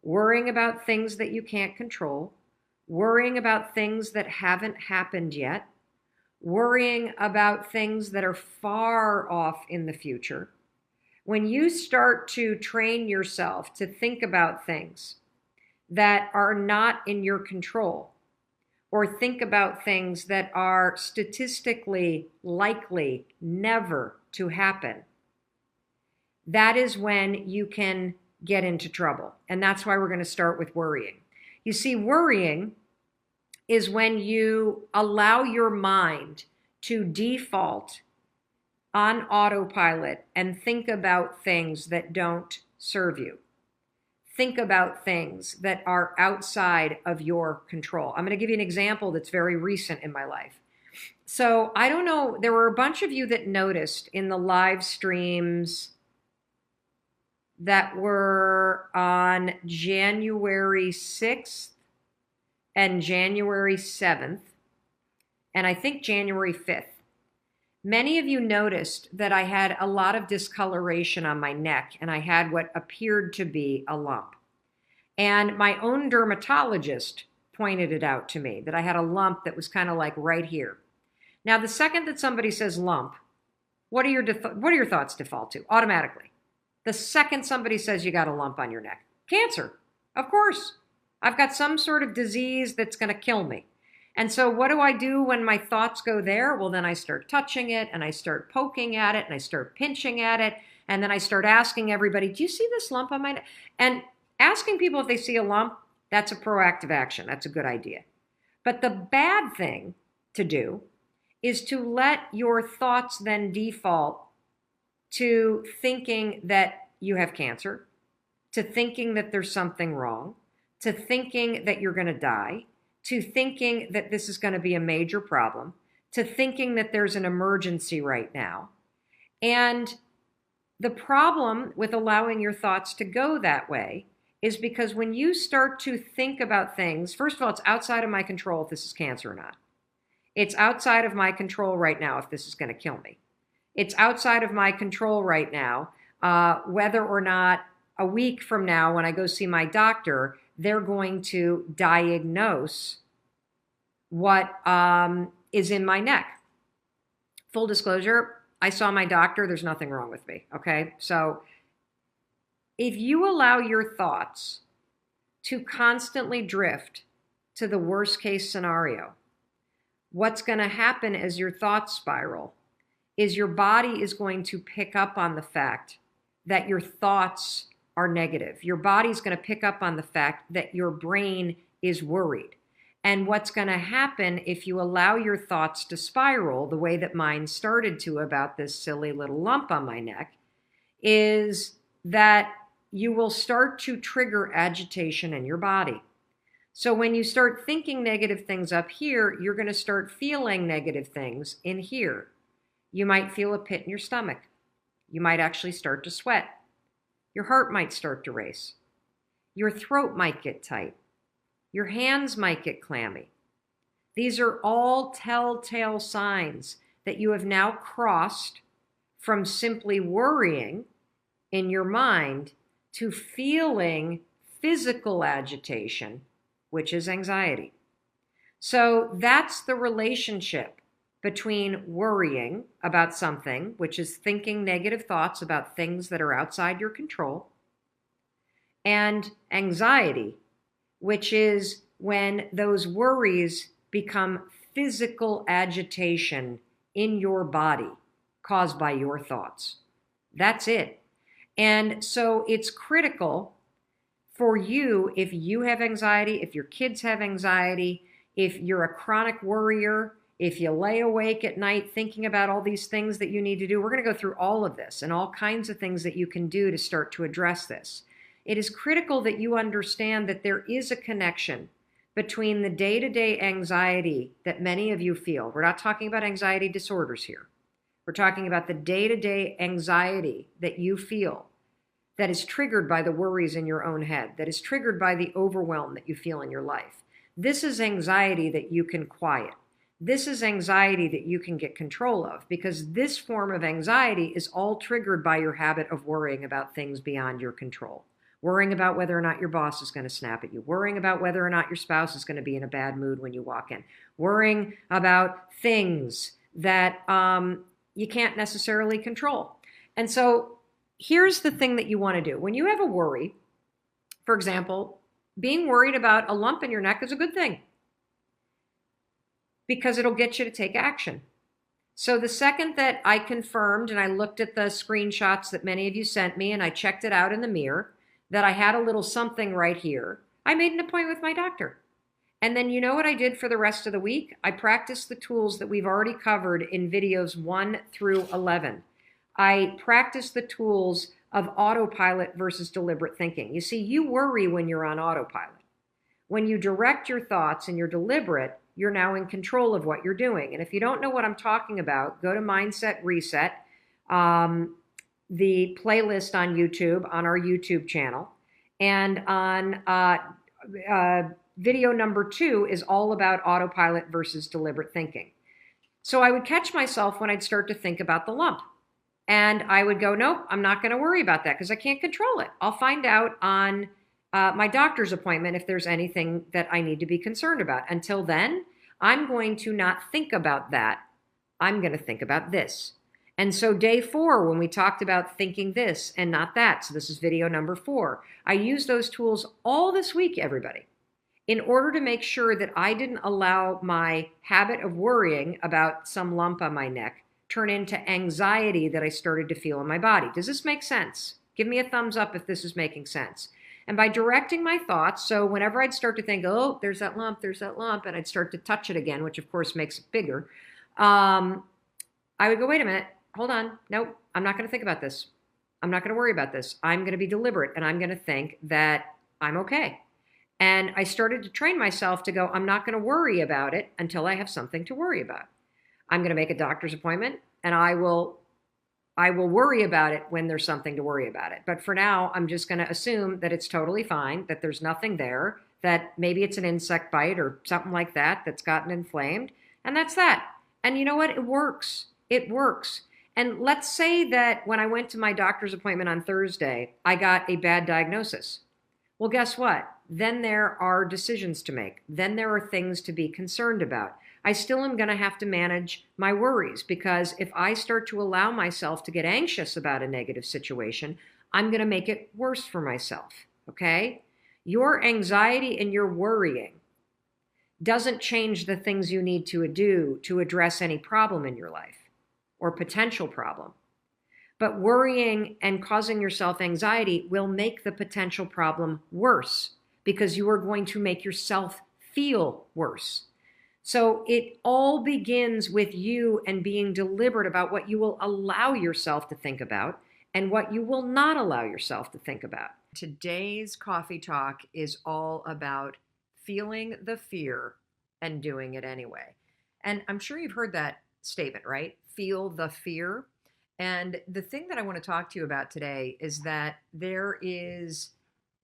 worrying about things that you can't control, worrying about things that haven't happened yet, worrying about things that are far off in the future. When you start to train yourself to think about things that are not in your control, or think about things that are statistically likely never to happen, that is when you can get into trouble. And that's why we're going to start with worrying. You see, worrying is when you allow your mind to default on autopilot and think about things that don't serve you. Think about things that are outside of your control. I'm going to give you an example that's very recent in my life. So I don't know, there were a bunch of you that noticed in the live streams that were on January 6th and January 7th, and I think January 5th. Many of you noticed that I had a lot of discoloration on my neck, and I had what appeared to be a lump. And my own dermatologist pointed it out to me, that I had a lump that was kind of like right here. Now, the second that somebody says lump, what are your thoughts default to? Automatically. The second somebody says you got a lump on your neck, cancer, of course. I've got some sort of disease that's going to kill me. And so what do I do when my thoughts go there? Well, then I start touching it, and I start poking at it, and I start pinching at it, and then I start asking everybody, do you see this lump on my neck? And asking people if they see a lump, that's a proactive action. That's a good idea. But the bad thing to do is to let your thoughts then default to thinking that you have cancer, to thinking that there's something wrong, to thinking that you're going to die, to thinking that this is going to be a major problem, to thinking that there's an emergency right now. And the problem with allowing your thoughts to go that way is because when you start to think about things, first of all, it's outside of my control if this is cancer or not. It's outside of my control right now if this is going to kill me. It's outside of my control right now whether or not a week from now when I go see my doctor, they're going to diagnose what is in my neck. Full disclosure, I saw my doctor. There's nothing wrong with me, okay? So if you allow your thoughts to constantly drift to the worst case scenario, what's going to happen as your thoughts spiral is your body is going to pick up on the fact that your thoughts are negative. Your body's going to pick up on the fact that your brain is worried. And what's going to happen if you allow your thoughts to spiral the way that mine started to about this silly little lump on my neck is that you will start to trigger agitation in your body. So when you start thinking negative things up here, you're going to start feeling negative things in here. You might feel a pit in your stomach. You might actually start to sweat. Your heart might start to race. Your throat might get tight. Your hands might get clammy. These are all telltale signs that you have now crossed from simply worrying in your mind to feeling physical agitation, which is anxiety. So that's the relationship between worrying about something, which is thinking negative thoughts about things that are outside your control, and anxiety, which is when those worries become physical agitation in your body caused by your thoughts. That's it. And so it's critical for you, if you have anxiety, if your kids have anxiety, if you're a chronic worrier, if you lay awake at night thinking about all these things that you need to do, we're going to go through all of this and all kinds of things that you can do to start to address this. It is critical that you understand that there is a connection between the day-to-day anxiety that many of you feel. We're not talking about anxiety disorders here. We're talking about the day-to-day anxiety that you feel that is triggered by the worries in your own head, that is triggered by the overwhelm that you feel in your life. This is anxiety that you can quiet. This is anxiety that you can get control of, because this form of anxiety is all triggered by your habit of worrying about things beyond your control. Worrying about whether or not your boss is going to snap at you. Worrying about whether or not your spouse is going to be in a bad mood when you walk in. Worrying about things that you can't necessarily control. And so here's the thing that you want to do. When you have a worry, for example, being worried about a lump in your neck is a good thing, because it'll get you to take action. So the second that I confirmed and I looked at the screenshots that many of you sent me and I checked it out in the mirror, that I had a little something right here, I made an appointment with my doctor. And then you know what I did for the rest of the week? I practiced the tools that we've already covered in videos 1 through 11. I practiced the tools of autopilot versus deliberate thinking. You see, you worry when you're on autopilot. When you direct your thoughts and you're deliberate, you're now in control of what you're doing. And if you don't know what I'm talking about, go to Mindset Reset, the playlist on YouTube, on our YouTube channel. And on video number 2 is all about autopilot versus deliberate thinking. So I would catch myself when I'd start to think about the lump. And I would go, nope, I'm not going to worry about that because I can't control it. I'll find out on my doctor's appointment if there's anything that I need to be concerned about. Until then, I'm going to not think about that. I'm going to think about this. And so day 4, when we talked about thinking this and not that, so this is video number 4, I used those tools all this week, everybody, in order to make sure that I didn't allow my habit of worrying about some lump on my neck turn into anxiety that I started to feel in my body. Does this make sense? Give me a thumbs up if this is making sense. And by directing my thoughts, so whenever I'd start to think, oh, there's that lump, and I'd start to touch it again, which of course makes it bigger, I would go, wait a minute, hold on. Nope, I'm not going to think about this. I'm not going to worry about this. I'm going to be deliberate, and I'm going to think that I'm okay. And I started to train myself to go, I'm not going to worry about it until I have something to worry about. I'm going to make a doctor's appointment, and I will worry about it when there's something to worry about it. But for now, I'm just going to assume that it's totally fine, that there's nothing there, that maybe it's an insect bite or something like that that's gotten inflamed, and that's that. And you know what? It works. It works. And let's say that when I went to my doctor's appointment on Thursday, I got a bad diagnosis. Well, guess what? Then there are decisions to make. Then there are things to be concerned about. I still am going to have to manage my worries because if I start to allow myself to get anxious about a negative situation, I'm going to make it worse for myself, okay? Your anxiety and your worrying doesn't change the things you need to do to address any problem in your life or potential problem. But worrying and causing yourself anxiety will make the potential problem worse because you are going to make yourself feel worse. So it all begins with you and being deliberate about what you will allow yourself to think about and what you will not allow yourself to think about. Today's coffee talk is all about feeling the fear and doing it anyway. And I'm sure you've heard that statement, right? Feel the fear. And the thing that I want to talk to you about today is that there is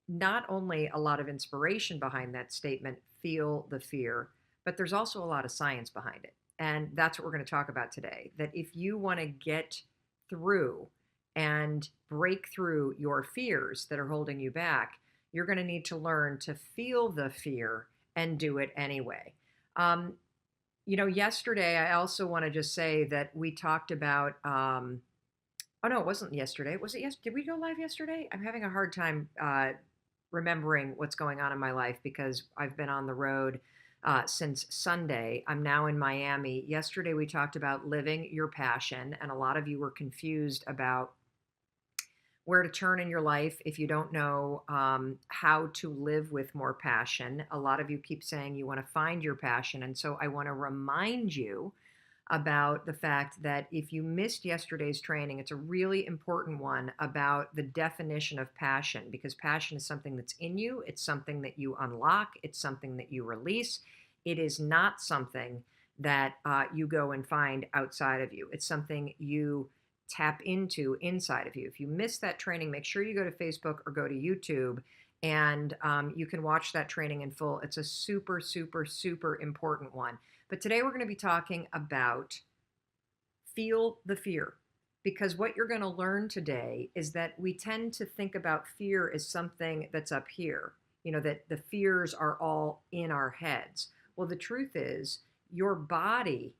not only a lot of inspiration behind that statement, feel the fear, but there's also a lot of science behind it. And that's what we're going to talk about today. That if you want to get through and break through your fears that are holding you back, you're going to need to learn to feel the fear and do it anyway. Yesterday, I also want to just say that we talked about, oh no, it wasn't yesterday. Was it yesterday? Did we go live yesterday? I'm having a hard time remembering what's going on in my life because I've been on the road since Sunday. I'm now in Miami. Yesterday, we talked about living your passion, and a lot of you were confused about where to turn in your life if you don't know how to live with more passion. A lot of you keep saying you want to find your passion, and so I want to remind you about the fact that if you missed yesterday's training, it's a really important one about the definition of passion, because passion is something that's in you. It's something that you unlock. It's something that you release. It is not something that you go and find outside of you. It's something you tap into inside of you. If you missed that training, make sure you go to Facebook or go to YouTube and you can watch that training in full. It's a super, super, super important one. But today we're going to be talking about feel the fear, because what you're going to learn today is that we tend to think about fear as something that's up here, that the fears are all in our heads. Well, the truth is your body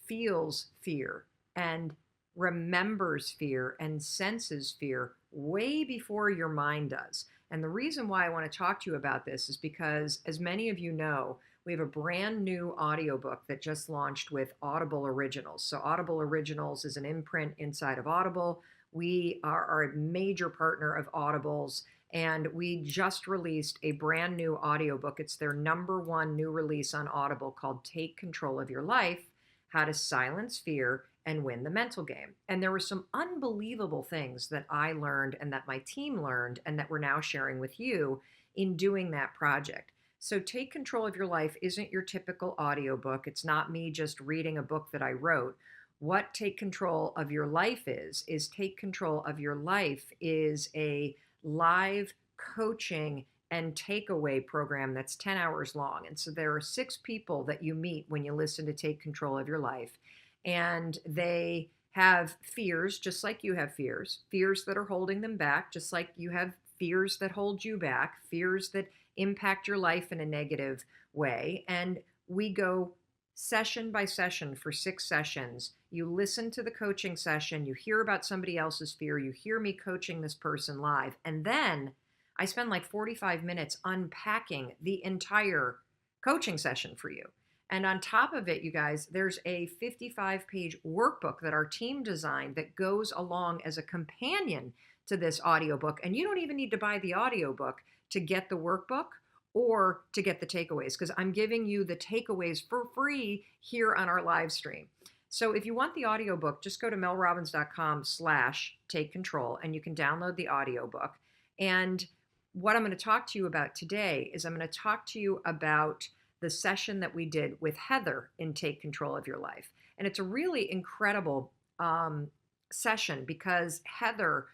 feels fear and remembers fear and senses fear way before your mind does. And the reason why I want to talk to you about this is because, as many of you know, we have a brand new audiobook that just launched with Audible Originals. So Audible Originals is an imprint inside of Audible. We are a major partner of Audible's, And we just released a brand new audiobook. It's their #1 new release on Audible called Take Control of Your Life: How to Silence Fear and Win the Mental Game. And there were some unbelievable things that I learned and that my team learned and that we're now sharing with you in doing that project. So Take Control of Your Life isn't your typical audiobook. It's not me just reading a book that I wrote. What Take Control of Your Life is Take Control of Your Life is a live coaching and takeaway program that's 10 hours long. And so there are 6 people that you meet when you listen to Take Control of Your Life. And they have fears, just like you have fears that are holding them back, just like you have fears that hold you back, fears that impact your life in a negative way. And we go session by session for 6 sessions. You listen to the coaching session, you hear about somebody else's fear, you hear me coaching this person live, and then I spend like 45 minutes unpacking the entire coaching session for you. And on top of it, you guys, there's a 55-page workbook that our team designed that goes along as a companion to this audiobook. And you don't even need to buy the audiobook to get the workbook or to get the takeaways, because I'm giving you the takeaways for free here on our live stream. So if you want the audiobook, just go to melrobbins.com/take control and you can download the audiobook. And what I'm going to talk to you about today is I'm going to talk to you about the session that we did with Heather in Take Control of Your Life. And it's a really incredible session because Heather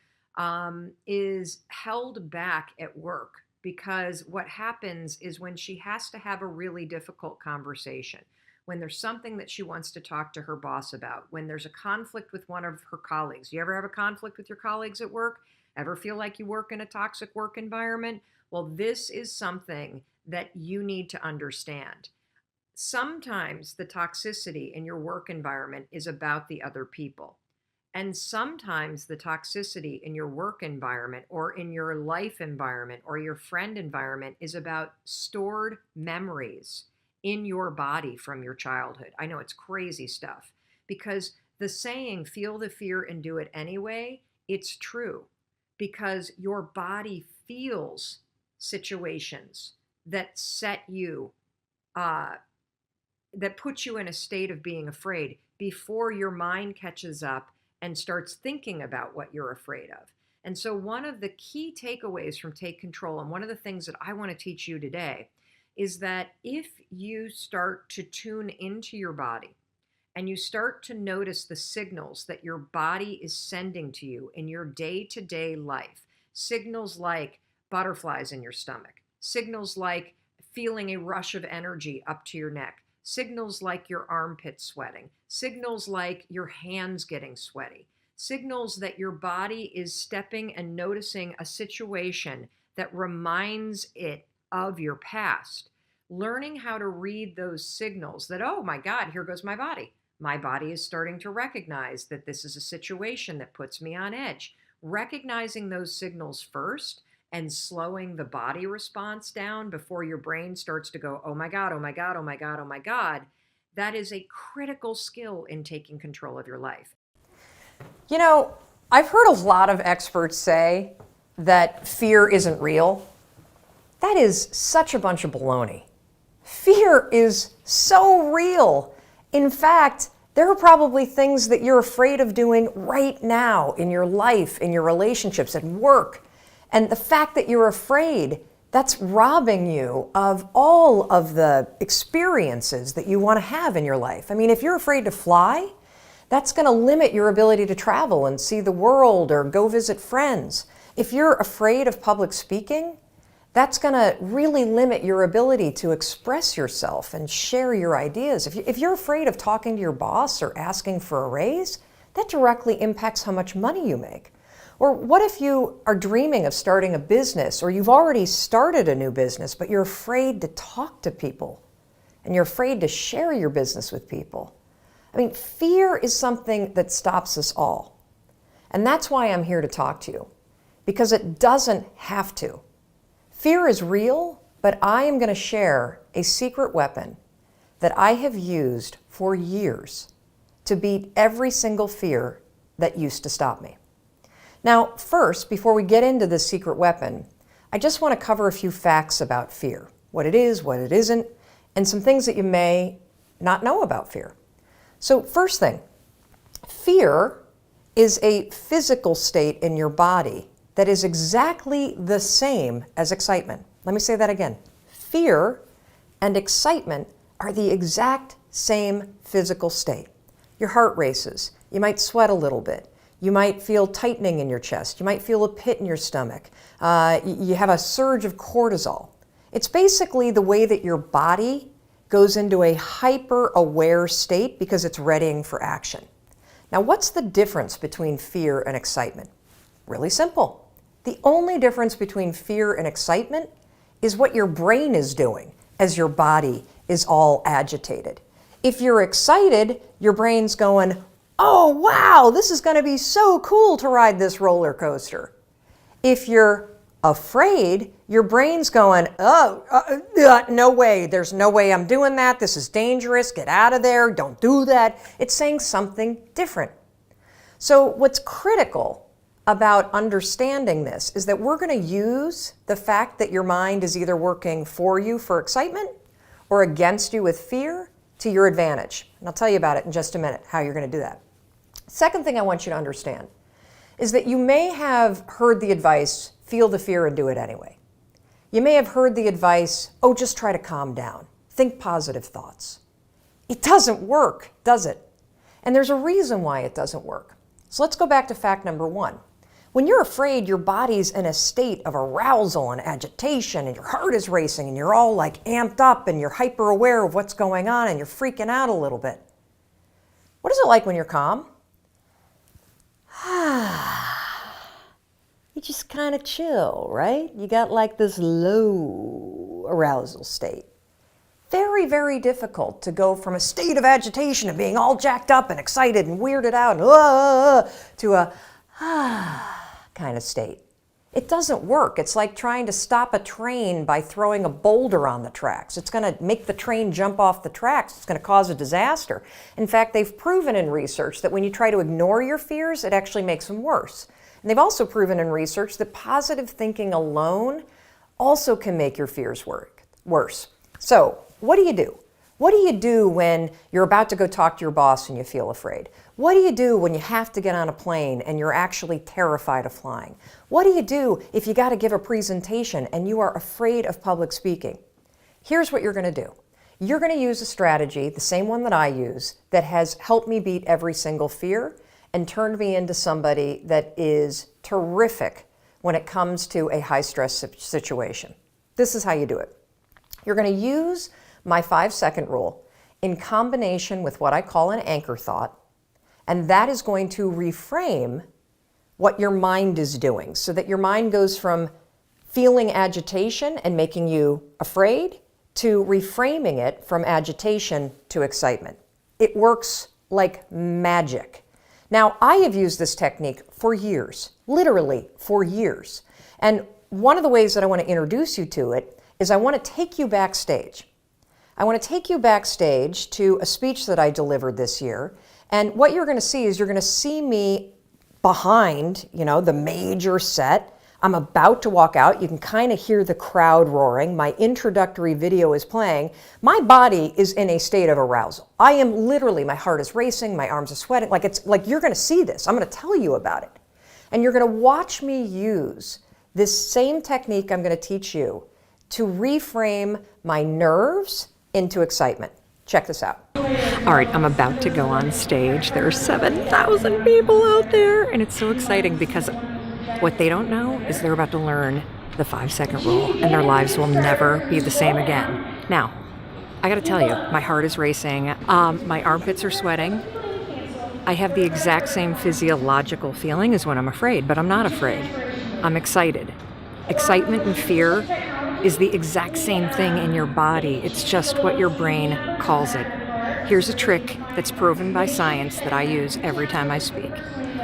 is held back at work because what happens is when she has to have a really difficult conversation, when there's something that she wants to talk to her boss about, when there's a conflict with one of her colleagues. You ever have a conflict with your colleagues at work? Ever feel like you work in a toxic work environment? Well, this is something that you need to understand. Sometimes the toxicity in your work environment is about the other people. And sometimes the toxicity in your work environment or in your life environment or your friend environment is about stored memories in your body from your childhood. I know it's crazy stuff because the saying, feel the fear and do it anyway, it's true because your body feels situations that set you, that put you in a state of being afraid before your mind catches up and starts thinking about what you're afraid of. And so one of the key takeaways from Take Control, and one of the things that I want to teach you today, is that if you start to tune into your body and you start to notice the signals that your body is sending to you in your day-to-day life, signals like butterflies in your stomach, signals like feeling a rush of energy up to your neck, signals like your armpits sweating, signals like your hands getting sweaty, signals that your body is stepping and noticing a situation that reminds it of your past. Learning how to read those signals that, oh my God, here goes my body. My body is starting to recognize that this is a situation that puts me on edge. Recognizing those signals first and slowing the body response down before your brain starts to go, oh my God, oh my God, oh my God, oh my God, that is a critical skill in taking control of your life. You know, I've heard a lot of experts say that fear isn't real. That is such a bunch of baloney. Fear is so real. In fact, there are probably things that you're afraid of doing right now in your life, in your relationships, at work. And the fact that you're afraid, that's robbing you of all of the experiences that you want to have in your life. I mean, if you're afraid to fly, that's going to limit your ability to travel and see the world or go visit friends. If you're afraid of public speaking, that's going to really limit your ability to express yourself and share your ideas. If you're afraid of talking to your boss or asking for a raise, that directly impacts how much money you make. Or what if you are dreaming of starting a business or you've already started a new business, but you're afraid to talk to people and you're afraid to share your business with people? I mean, fear is something that stops us all. And that's why I'm here to talk to you, because it doesn't have to. Fear is real, but I am going to share a secret weapon that I have used for years to beat every single fear that used to stop me. Now, first, before we get into this secret weapon, I just want to cover a few facts about fear, what it is, what it isn't, and some things that you may not know about fear. So first thing, fear is a physical state in your body that is exactly the same as excitement. Let me say that again. Fear and excitement are the exact same physical state. Your heart races. You might sweat a little bit. You might feel tightening in your chest. You might feel a pit in your stomach. You have a surge of cortisol. It's basically the way that your body goes into a hyper-aware state because it's readying for action. Now, what's the difference between fear and excitement? Really simple. The only difference between fear and excitement is what your brain is doing as your body is all agitated. If you're excited, your brain's going, oh, wow, this is going to be so cool to ride this roller coaster. If you're afraid, your brain's going, no way, there's no way I'm doing that. This is dangerous. Get out of there. Don't do that. It's saying something different. So what's critical about understanding this is that we're going to use the fact that your mind is either working for you for excitement or against you with fear to your advantage. And I'll tell you about it in just a minute, how you're going to do that. Second thing I want you to understand is that you may have heard the advice, feel the fear and do it anyway. You may have heard the advice, oh, just try to calm down. Think positive thoughts. It doesn't work, does it? And there's a reason why it doesn't work. So let's go back to fact number one. When you're afraid, your body's in a state of arousal and agitation, and your heart is racing, and you're all like amped up, and you're hyper aware of what's going on, and you're freaking out a little bit. What is it like when you're calm? You just kind of chill, right? You got like this low arousal state. Very, very difficult to go from a state of agitation and being all jacked up and excited and weirded out and to a kind of state. It doesn't work. It's like trying to stop a train by throwing a boulder on the tracks. It's going to make the train jump off the tracks. It's going to cause a disaster. In fact, they've proven in research that when you try to ignore your fears, it actually makes them worse. And they've also proven in research that positive thinking alone also can make your fears worse. So, what do you do? What do you do when you're about to go talk to your boss and you feel afraid? What do you do when you have to get on a plane and you're actually terrified of flying? What do you do if you got to give a presentation and you are afraid of public speaking? Here's what you're going to do. You're going to use a strategy, the same one that I use, that has helped me beat every single fear and turned me into somebody that is terrific when it comes to a high-stress situation. This is how you do it. You're going to use my 5-second rule in combination with what I call an anchor thought, and that is going to reframe what your mind is doing so that your mind goes from feeling agitation and making you afraid to reframing it from agitation to excitement. It works like magic. Now, I have used this technique for years, literally for years. And one of the ways that I want to introduce you to it is I want to take you backstage. I want to take you backstage to a speech that I delivered this year. And what you're going to see is you're going to see me behind, the major set. I'm about to walk out. You can kind of hear the crowd roaring. My introductory video is playing. My body is in a state of arousal. I am literally, my heart is racing, my arms are sweating. It's like you're going to see this. I'm going to tell you about it. And you're going to watch me use this same technique I'm going to teach you to reframe my nerves into excitement. Check this out. All right, I'm about to go on stage. There are 7,000 people out there, and it's so exciting because what they don't know is they're about to learn the 5-second rule, and their lives will never be the same again. Now, I gotta tell you, my heart is racing, my armpits are sweating. I have the exact same physiological feeling as when I'm afraid, but I'm not afraid. I'm excited. Excitement and fear is the exact same thing in your body. It's just what your brain calls it. Here's a trick that's proven by science that I use every time I speak.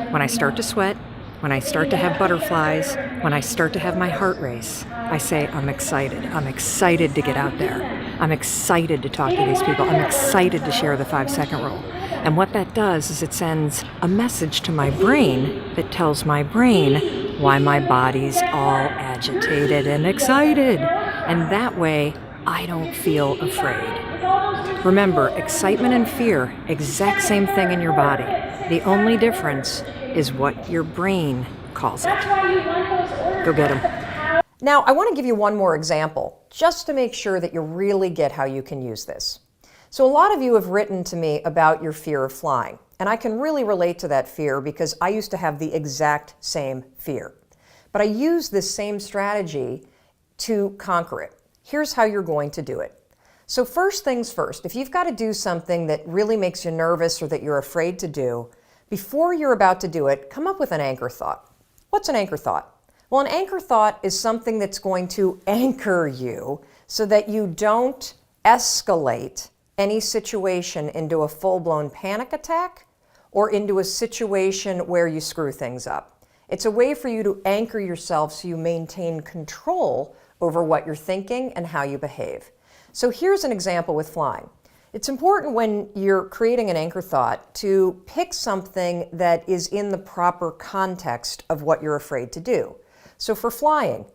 When I start to sweat, when I start to have butterflies, when I start to have my heart race, I say, I'm excited. I'm excited to get out there. I'm excited to talk to these people. I'm excited to share the 5-second rule. And what that does is it sends a message to my brain that tells my brain, why my body's all agitated and excited. And that way, I don't feel afraid. Remember, excitement and fear, exact same thing in your body. The only difference is what your brain calls it. Go get them. Now, I want to give you one more example, just to make sure that you really get how you can use this. So a lot of you have written to me about your fear of flying, and I can really relate to that fear because I used to have the exact same fear. But I use this same strategy to conquer it. Here's how you're going to do it. So first things first, if you've got to do something that really makes you nervous or that you're afraid to do, before you're about to do it, come up with an anchor thought. What's an anchor thought? Well, an anchor thought is something that's going to anchor you so that you don't escalate any situation into a full-blown panic attack or into a situation where you screw things up. It's a way for you to anchor yourself so you maintain control over what you're thinking and how you behave. So here's an example with flying. It's important when you're creating an anchor thought to pick something that is in the proper context of what you're afraid to do. So for flying,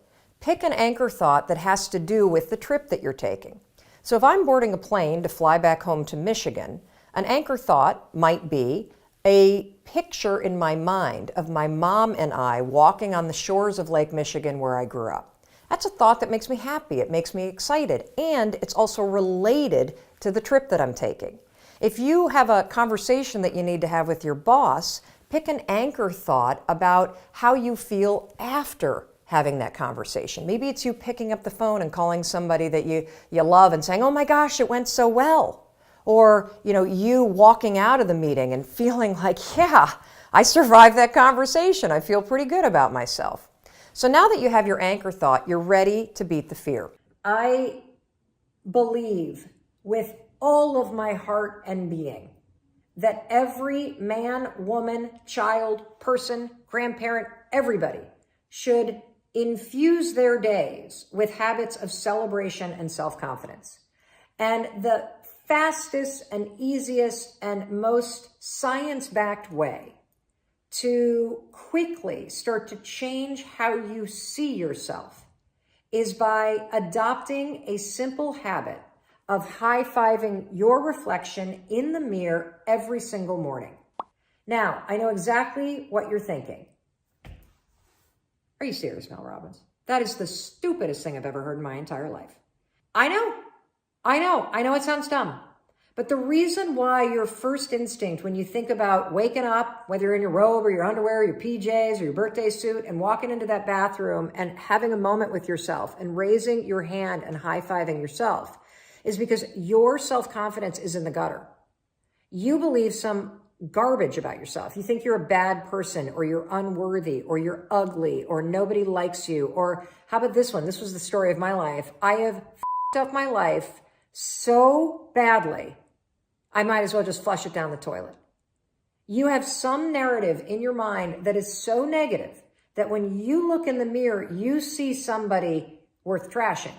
pick an anchor thought that has to do with the trip that you're taking. So if I'm boarding a plane to fly back home to Michigan, an anchor thought might be a picture in my mind of my mom and I walking on the shores of Lake Michigan where I grew up. That's a thought that makes me happy, it makes me excited, and it's also related to the trip that I'm taking. If you have a conversation that you need to have with your boss, pick an anchor thought about how you feel after having that conversation. Maybe it's you picking up the phone and calling somebody that you love and saying, oh my gosh, it went so well. Or, you walking out of the meeting and feeling like, yeah, I survived that conversation. I feel pretty good about myself. So now that you have your anchor thought, you're ready to beat the fear. I believe with all of my heart and being that every man, woman, child, person, grandparent, everybody should infuse their days with habits of celebration and self-confidence. And the fastest and easiest and most science-backed way to quickly start to change how you see yourself is by adopting a simple habit of high-fiving your reflection in the mirror every single morning. Now, I know exactly what you're thinking. Are you serious, Mel Robbins? That is the stupidest thing I've ever heard in my entire life. I know it sounds dumb. But the reason why your first instinct when you think about waking up, whether you're in your robe or your underwear, or your PJs or your birthday suit, and walking into that bathroom and having a moment with yourself and raising your hand and high-fiving yourself is because your self-confidence is in the gutter. You believe some garbage about yourself. You think you're a bad person, or you're unworthy, or you're ugly, or nobody likes you, or how about this one? This was the story of my life. I have f***ed up my life so badly, I might as well just flush it down the toilet. You have some narrative in your mind that is so negative that when you look in the mirror, you see somebody worth trashing.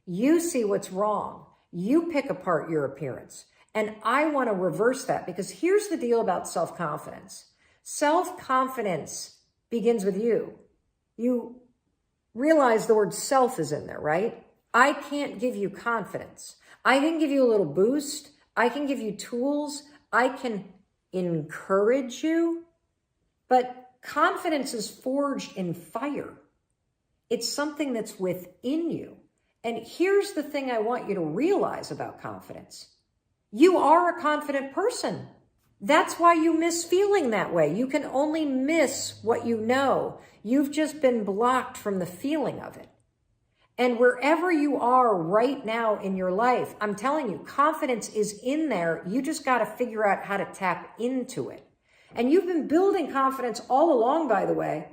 You see what's wrong. You pick apart your appearance. And I want to reverse that, because here's the deal about self-confidence. Self-confidence begins with you. You realize the word self is in there, right? I can't give you confidence. I can give you a little boost. I can give you tools. I can encourage you. But confidence is forged in fire. It's something that's within you. And here's the thing I want you to realize about confidence. You are a confident person. That's why you miss feeling that way. You can only miss what you know. You've just been blocked from the feeling of it. And wherever you are right now in your life, I'm telling you, confidence is in there. You just got to figure out how to tap into it. And you've been building confidence all along, by the way.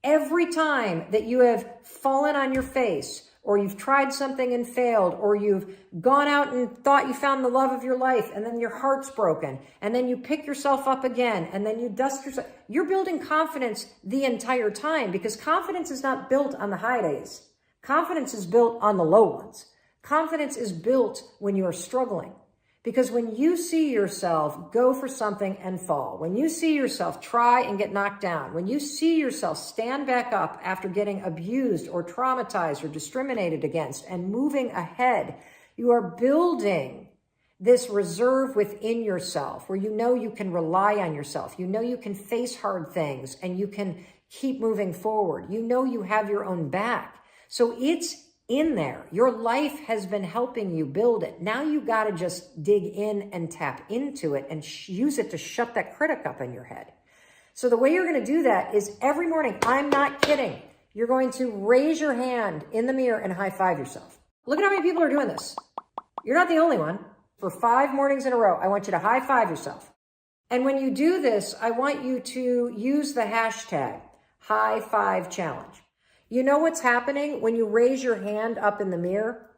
Every time that you have fallen on your face, or you've tried something and failed, or you've gone out and thought you found the love of your life, and then your heart's broken, and then you pick yourself up again, and then you dust yourself. You're building confidence the entire time, because confidence is not built on the high days. Confidence is built on the low ones. Confidence is built when you are struggling, Because when you see yourself go for something and fall, when you see yourself try and get knocked down, when you see yourself stand back up after getting abused or traumatized or discriminated against and moving ahead, you are building this reserve within yourself where you know you can rely on yourself. You know you can face hard things and you can keep moving forward. You know you have your own back. So it's in there. Your life has been helping you build it. Now you got to just dig in and tap into it and use it to shut that critic up in your head. So the way you're going to do that is every morning, I'm not kidding, you're going to raise your hand in the mirror and high five yourself. Look at how many people are doing this. You're not the only one. For 5 mornings in a row, I want you to high five yourself. And when you do this, I want you to use the hashtag high five challenge. You know what's happening when you raise your hand up in the mirror?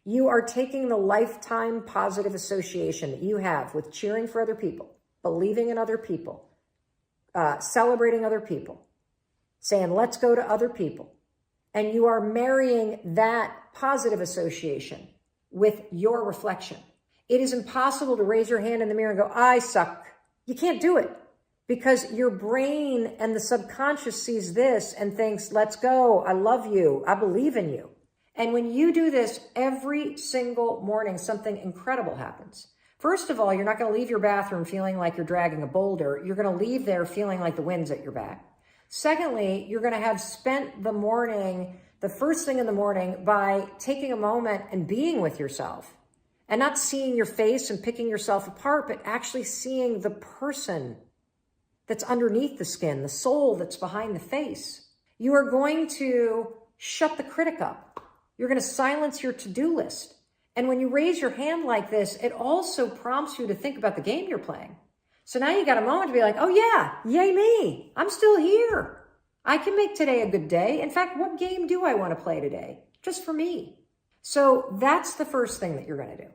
You are taking the lifetime positive association that you have with cheering for other people, believing in other people, celebrating other people, saying, let's go to other people. And you are marrying that positive association with your reflection. It is impossible to raise your hand in the mirror and go, I suck. You can't do it. Because your brain and the subconscious sees this and thinks, let's go, I love you, I believe in you. And when you do this every single morning, something incredible happens. First of all, you're not going to leave your bathroom feeling like you're dragging a boulder. You're going to leave there feeling like the wind's at your back. Secondly, you're going to have spent the morning, the first thing in the morning, by taking a moment and being with yourself. And not seeing your face and picking yourself apart, but actually seeing the person that's underneath the skin, the soul that's behind the face. You are going to shut the critic up. You're going to silence your to-do list. And when you raise your hand like this, it also prompts you to think about the game you're playing. So now you got a moment to be like, oh yeah, yay me. I'm still here. I can make today a good day. In fact, what game do I want to play today? Just for me. So that's the first thing that you're going to do.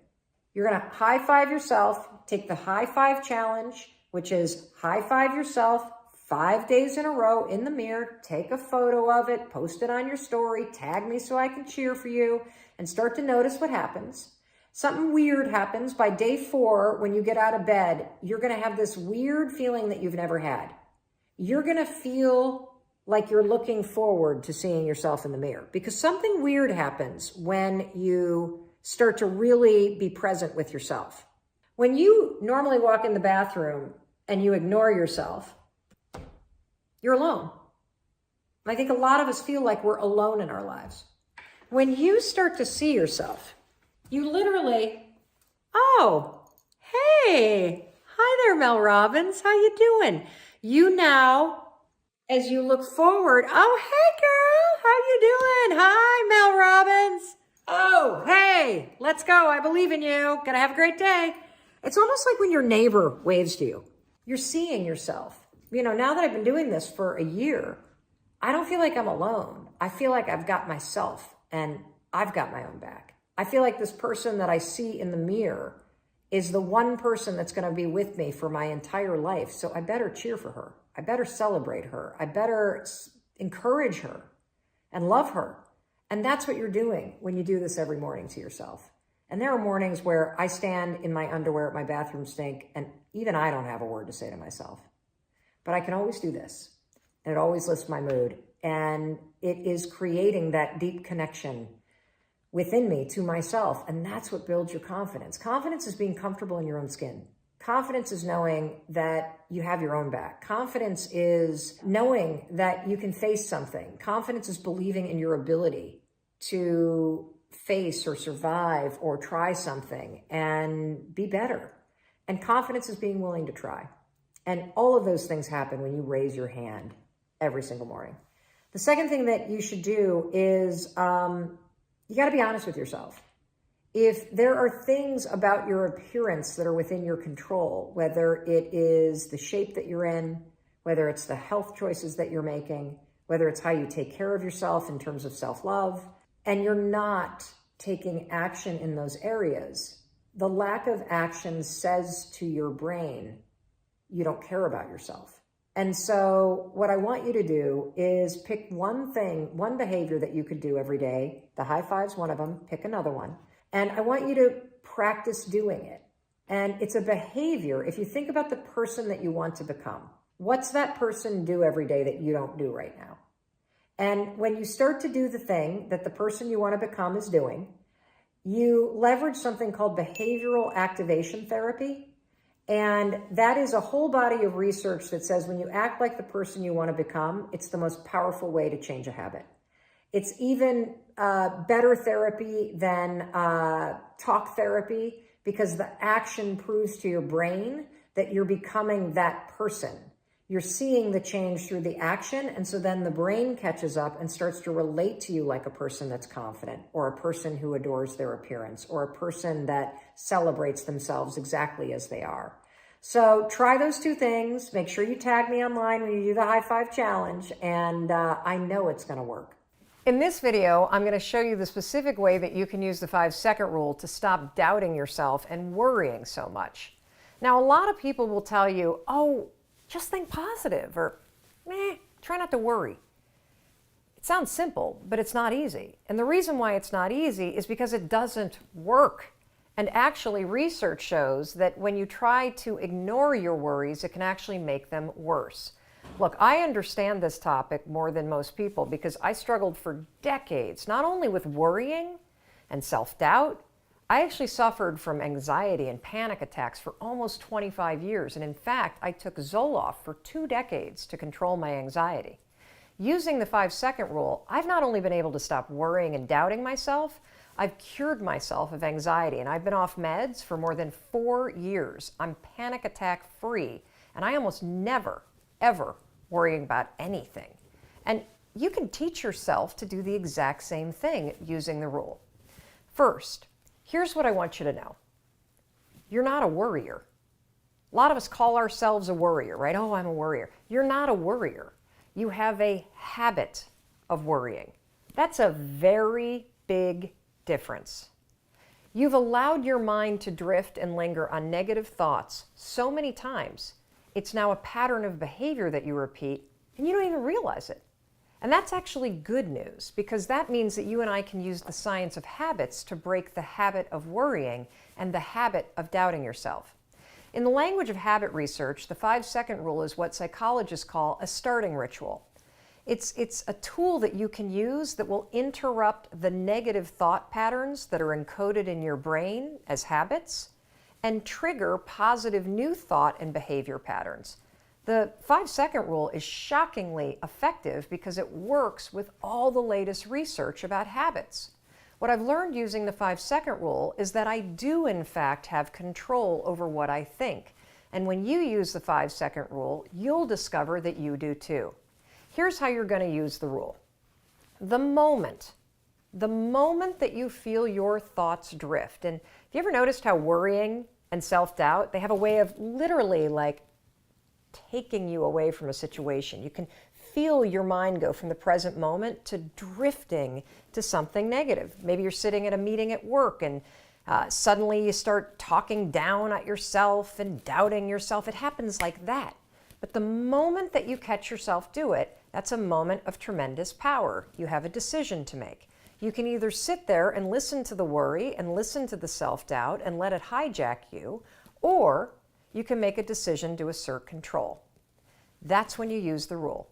You're going to high five yourself, take the high five challenge, which is high five yourself 5 days in a row in the mirror, take a photo of it, post it on your story, tag me so I can cheer for you, and start to notice what happens. Something weird happens by day 4 when you get out of bed. You're going to have this weird feeling that you've never had. You're going to feel like you're looking forward to seeing yourself in the mirror because something weird happens when you start to really be present with yourself. When you normally walk in the bathroom and you ignore yourself, you're alone. I think a lot of us feel like we're alone in our lives. When you start to see yourself, you literally, oh, hey, hi there, Mel Robbins. How you doing? You now, as you look forward, oh, hey, girl, how you doing? Hi, Mel Robbins. Oh, hey, let's go. I believe in you. Gonna have a great day. It's almost like when your neighbor waves to you. You're seeing yourself. You know, now that I've been doing this for a year, I don't feel like I'm alone. I feel like I've got myself and I've got my own back. I feel like this person that I see in the mirror is the one person that's going to be with me for my entire life. So I better cheer for her. I better celebrate her. I better encourage her and love her. And that's what you're doing when you do this every morning to yourself. And there are mornings where I stand in my underwear at my bathroom sink and even I don't have a word to say to myself. But I can always do this. And it always lifts my mood. And it is creating that deep connection within me to myself. And that's what builds your confidence. Confidence is being comfortable in your own skin. Confidence is knowing that you have your own back. Confidence is knowing that you can face something. Confidence is believing in your ability to face or survive or try something and be better. And confidence is being willing to try. And all of those things happen when you raise your hand every single morning. The second thing that you should do is you got to be honest with yourself. If there are things about your appearance that are within your control, whether it is the shape that you're in, whether it's the health choices that you're making, whether it's how you take care of yourself in terms of self-love, and you're not taking action in those areas, the lack of action says to your brain, you don't care about yourself. And so what I want you to do is pick one thing, one behavior that you could do every day. The high five's one of them. Pick another one. And I want you to practice doing it. And it's a behavior. If you think about the person that you want to become, what's that person do every day that you don't do right now? And when you start to do the thing that the person you want to become is doing, you leverage something called behavioral activation therapy. And that is a whole body of research that says when you act like the person you want to become, it's the most powerful way to change a habit. It's even better therapy than talk therapy, because the action proves to your brain that you're becoming that person. You're seeing the change through the action, and so then the brain catches up and starts to relate to you like a person that's confident, or a person who adores their appearance, or a person that celebrates themselves exactly as they are. So try those two things. Make sure you tag me online when you do the high five challenge, and I know it's going to work. In this video, I'm going to show you the specific way that you can use the 5-second rule to stop doubting yourself and worrying so much. Now, a lot of people will tell you, oh, just think positive, or try not to worry. It sounds simple, but it's not easy. And the reason why it's not easy is because it doesn't work. And actually, research shows that when you try to ignore your worries, it can actually make them worse. Look, I understand this topic more than most people because I struggled for decades, not only with worrying and self-doubt. I actually suffered from anxiety and panic attacks for almost 25 years. And in fact, I took Zoloft for 2 decades to control my anxiety. Using the 5-second rule, I've not only been able to stop worrying and doubting myself, I've cured myself of anxiety, and I've been off meds for more than 4 years. I'm panic attack free, and I almost never, ever worrying about anything. And you can teach yourself to do the exact same thing using the rule. First, here's what I want you to know. You're not a worrier. A lot of us call ourselves a worrier, right? Oh, I'm a worrier. You're not a worrier. You have a habit of worrying. That's a very big difference. You've allowed your mind to drift and linger on negative thoughts so many times, it's now a pattern of behavior that you repeat, and you don't even realize it. And that's actually good news, because that means that you and I can use the science of habits to break the habit of worrying and the habit of doubting yourself. In the language of habit research, the 5-second rule is what psychologists call a starting ritual. It's a tool that you can use that will interrupt the negative thought patterns that are encoded in your brain as habits and trigger positive new thought and behavior patterns. The 5-second rule is shockingly effective because it works with all the latest research about habits. What I've learned using the 5-second rule is that I do in fact have control over what I think. And when you use the 5-second rule, you'll discover that you do too. Here's how you're going to use the rule. The moment that you feel your thoughts drift, and have you ever noticed how worrying and self-doubt, they have a way of literally like taking you away from a situation. You can feel your mind go from the present moment to drifting to something negative. Maybe you're sitting at a meeting at work and suddenly you start talking down at yourself and doubting yourself. It happens like that. But the moment that you catch yourself do it, that's a moment of tremendous power. You have a decision to make. You can either sit there and listen to the worry and listen to the self-doubt and let it hijack you, or you can make a decision to assert control. That's when you use the rule.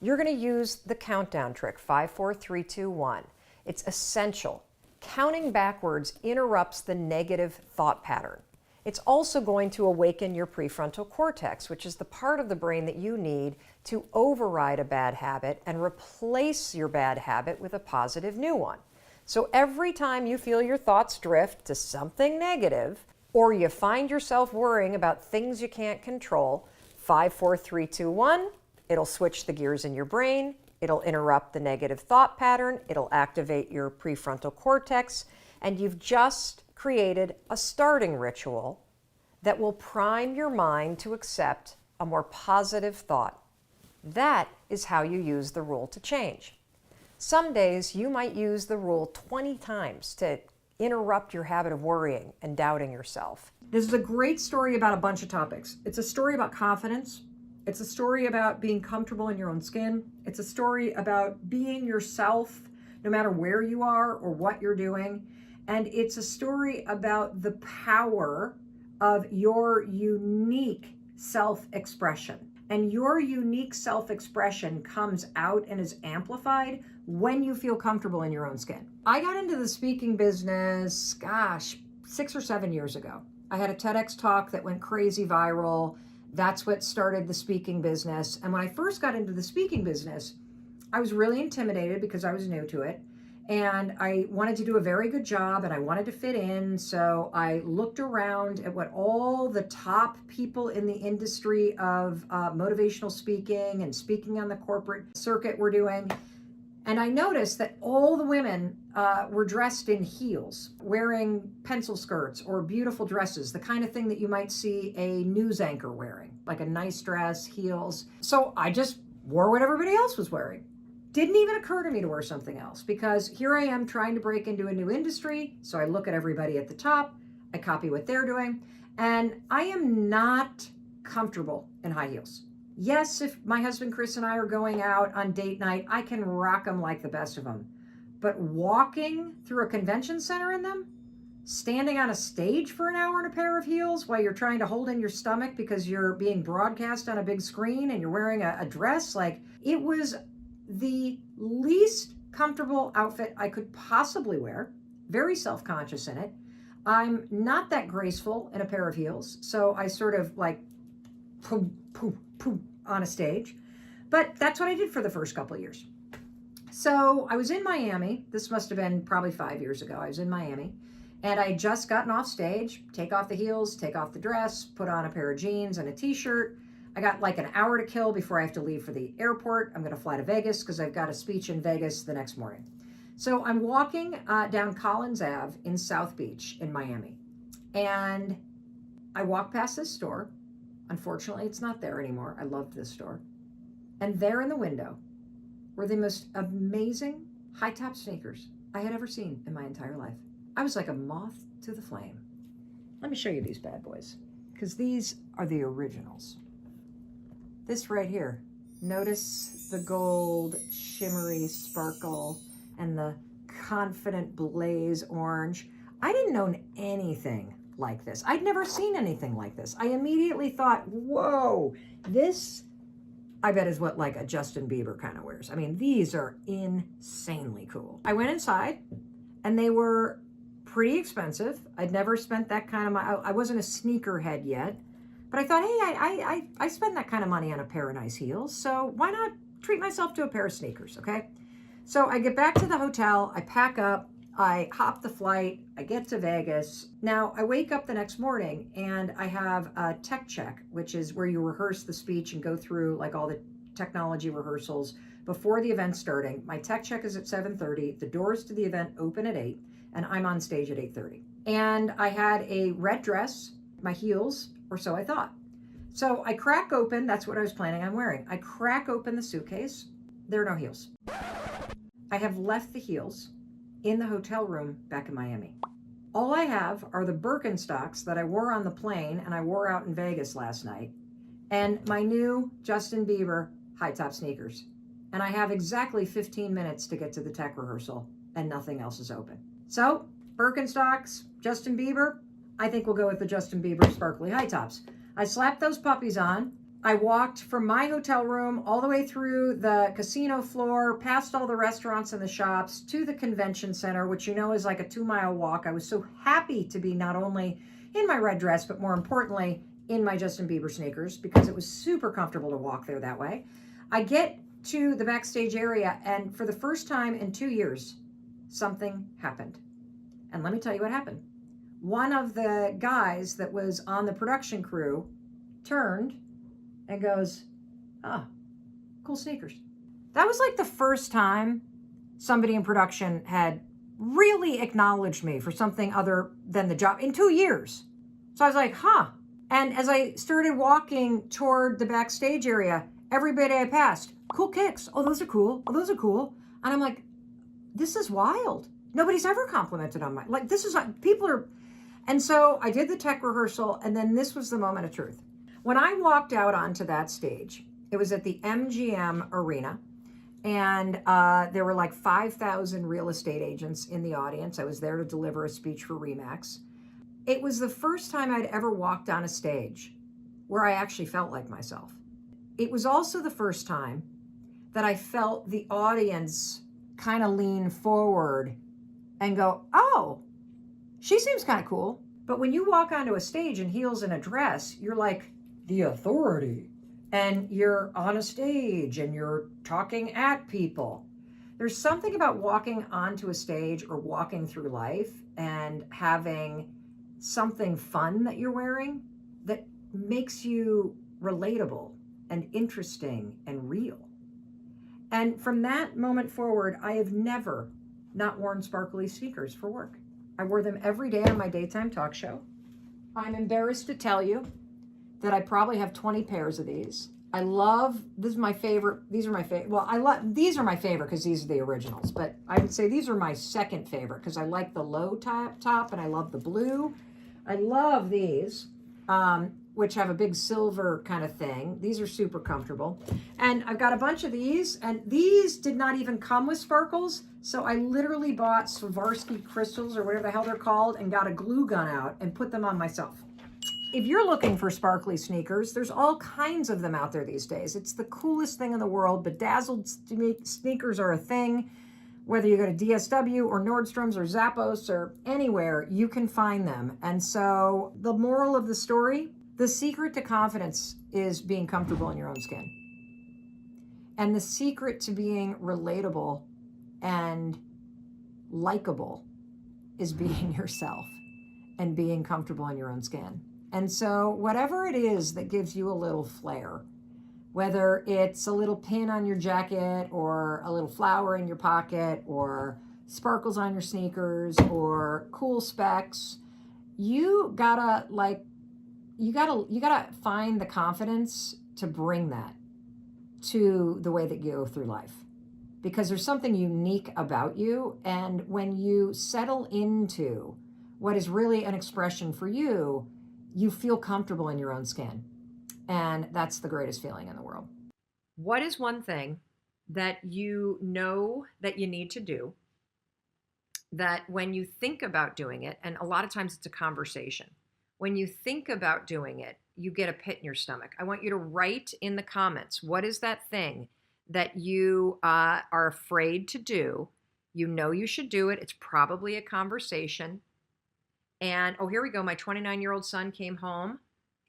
You're going to use the countdown trick, 5, 4, 3, 2, 1. It's essential. Counting backwards interrupts the negative thought pattern. It's also going to awaken your prefrontal cortex, which is the part of the brain that you need to override a bad habit and replace your bad habit with a positive new one. So every time you feel your thoughts drift to something negative, or you find yourself worrying about things you can't control, 5, 4, 3, 2, 1, it'll switch the gears in your brain, it'll interrupt the negative thought pattern, it'll activate your prefrontal cortex, and you've just created a starting ritual that will prime your mind to accept a more positive thought. That is how you use the rule to change. Some days you might use the rule 20 times to interrupt your habit of worrying and doubting yourself. This is a great story about a bunch of topics. It's a story about confidence. It's a story about being comfortable in your own skin. It's a story about being yourself no matter where you are or what you're doing. And it's a story about the power of your unique self-expression. And your unique self-expression comes out and is amplified when you feel comfortable in your own skin. I got into the speaking business, 6 or 7 years ago. I had a TEDx talk that went crazy viral. That's what started the speaking business. And when I first got into the speaking business, I was really intimidated because I was new to it. And I wanted to do a very good job and I wanted to fit in. So I looked around at what all the top people in the industry of motivational speaking and speaking on the corporate circuit were doing. And I noticed that all the women were dressed in heels, wearing pencil skirts or beautiful dresses, the kind of thing that you might see a news anchor wearing, like a nice dress, heels. So I just wore what everybody else was wearing. Didn't even occur to me to wear something else because here I am trying to break into a new industry. So I look at everybody at the top, I copy what they're doing, and I am not comfortable in high heels. Yes, if my husband Chris and I are going out on date night, I can rock them like the best of them. But walking through a convention center in them, standing on a stage for an hour in a pair of heels while you're trying to hold in your stomach because you're being broadcast on a big screen and you're wearing a dress, like it was the least comfortable outfit I could possibly wear, very self-conscious in it. I'm not that graceful in a pair of heels, so I sort of like poof, poof, poof on a stage. But that's what I did for the first couple of years. So I was in Miami. This must have been probably 5 years ago. I was in Miami and I had just gotten off stage, take off the heels, take off the dress, put on a pair of jeans and a t-shirt. I got like an hour to kill before I have to leave for the airport. I'm going to fly to Vegas because I've got a speech in Vegas the next morning. So I'm walking down Collins Ave in South Beach in Miami. And I walk past this store. Unfortunately, it's not there anymore. I loved this store. And there in the window were the most amazing high-top sneakers I had ever seen in my entire life. I was like a moth to the flame. Let me show you these bad boys because these are the originals. This right here, notice the gold shimmery sparkle and the confident blaze orange. I didn't own anything like this. I'd never seen anything like this. I immediately thought, whoa, this I bet is what like a Justin Bieber kind of wears. I mean, these are insanely cool. I went inside and they were pretty expensive. I'd never spent that kind of money. I wasn't a sneakerhead yet. But I thought, hey, I spend that kind of money on a pair of nice heels, so why not treat myself to a pair of sneakers, okay? So I get back to the hotel, I pack up, I hop the flight, I get to Vegas. Now, I wake up the next morning and I have a tech check, which is where you rehearse the speech and go through like all the technology rehearsals before the event starting. My tech check is at 7:30, the doors to the event open at 8, and I'm on stage at 8:30. And I had a red dress, my heels, or so I thought. So I crack open, that's what I was planning on wearing. I crack open the suitcase, there are no heels. I have left the heels in the hotel room back in Miami. All I have are the Birkenstocks that I wore on the plane and I wore out in Vegas last night, and my new Justin Bieber high-top sneakers. And I have exactly 15 minutes to get to the tech rehearsal and nothing else is open. So, Birkenstocks, Justin Bieber, I think we'll go with the Justin Bieber sparkly high tops. I slapped those puppies on. I walked from my hotel room all the way through the casino floor, past all the restaurants and the shops, to the convention center, which you know is like a 2-mile walk. I was so happy to be not only in my red dress, but more importantly, in my Justin Bieber sneakers because it was super comfortable to walk there that way. I get to the backstage area and for the first time in 2 years, something happened. And let me tell you what happened. One of the guys that was on the production crew turned and goes, "Ah, cool sneakers." That was like the first time somebody in production had really acknowledged me for something other than the job in 2 years. So I was like, huh. And as I started walking toward the backstage area, everybody I passed, cool kicks. Oh, those are cool. Oh, those are cool. And I'm like, this is wild. Nobody's ever complimented on my, like, this is like, people are, and so I did the tech rehearsal, and then this was the moment of truth. When I walked out onto that stage, it was at the MGM Arena, and there were like 5,000 real estate agents in the audience. I was there to deliver a speech for RE/MAX. It was the first time I'd ever walked on a stage where I actually felt like myself. It was also the first time that I felt the audience kind of lean forward and go, oh, she seems kind of cool. But when you walk onto a stage in heels and a dress, you're like the authority. And you're on a stage and you're talking at people. There's something about walking onto a stage or walking through life and having something fun that you're wearing that makes you relatable and interesting and real. And from that moment forward, I have never not worn sparkly sneakers for work. I wore them every day on my daytime talk show. I'm embarrassed to tell you that I probably have 20 pairs of these. I love, this is my favorite, these are my favorite, well, these are my favorite because these are the originals, but I would say these are my second favorite because I like the low top and I love the blue. I love these, which have a big silver kind of thing. These are super comfortable. And I've got a bunch of these, and these did not even come with sparkles. So I literally bought Swarovski crystals or whatever the hell they're called and got a glue gun out and put them on myself. If you're looking for sparkly sneakers, there's all kinds of them out there these days. It's the coolest thing in the world. Bedazzled sneakers are a thing. Whether you go to DSW or Nordstrom's or Zappos or anywhere, you can find them. And so the moral of the story, the secret to confidence is being comfortable in your own skin. And the secret to being relatable and likable is being yourself and being comfortable in your own skin. And so whatever it is that gives you a little flair, whether it's a little pin on your jacket or a little flower in your pocket or sparkles on your sneakers or cool specs, you gotta find the confidence to bring that to the way that you go through life, because there's something unique about you. And when you settle into what is really an expression for you, you feel comfortable in your own skin. And that's the greatest feeling in the world. What is one thing that you know that you need to do that when you think about doing it, and a lot of times it's a conversation, when you think about doing it, you get a pit in your stomach? I want you to write in the comments, what is that thing that you are afraid to do? You know you should do it. It's probably a conversation. And, oh, here we go. My 29-year-old son came home.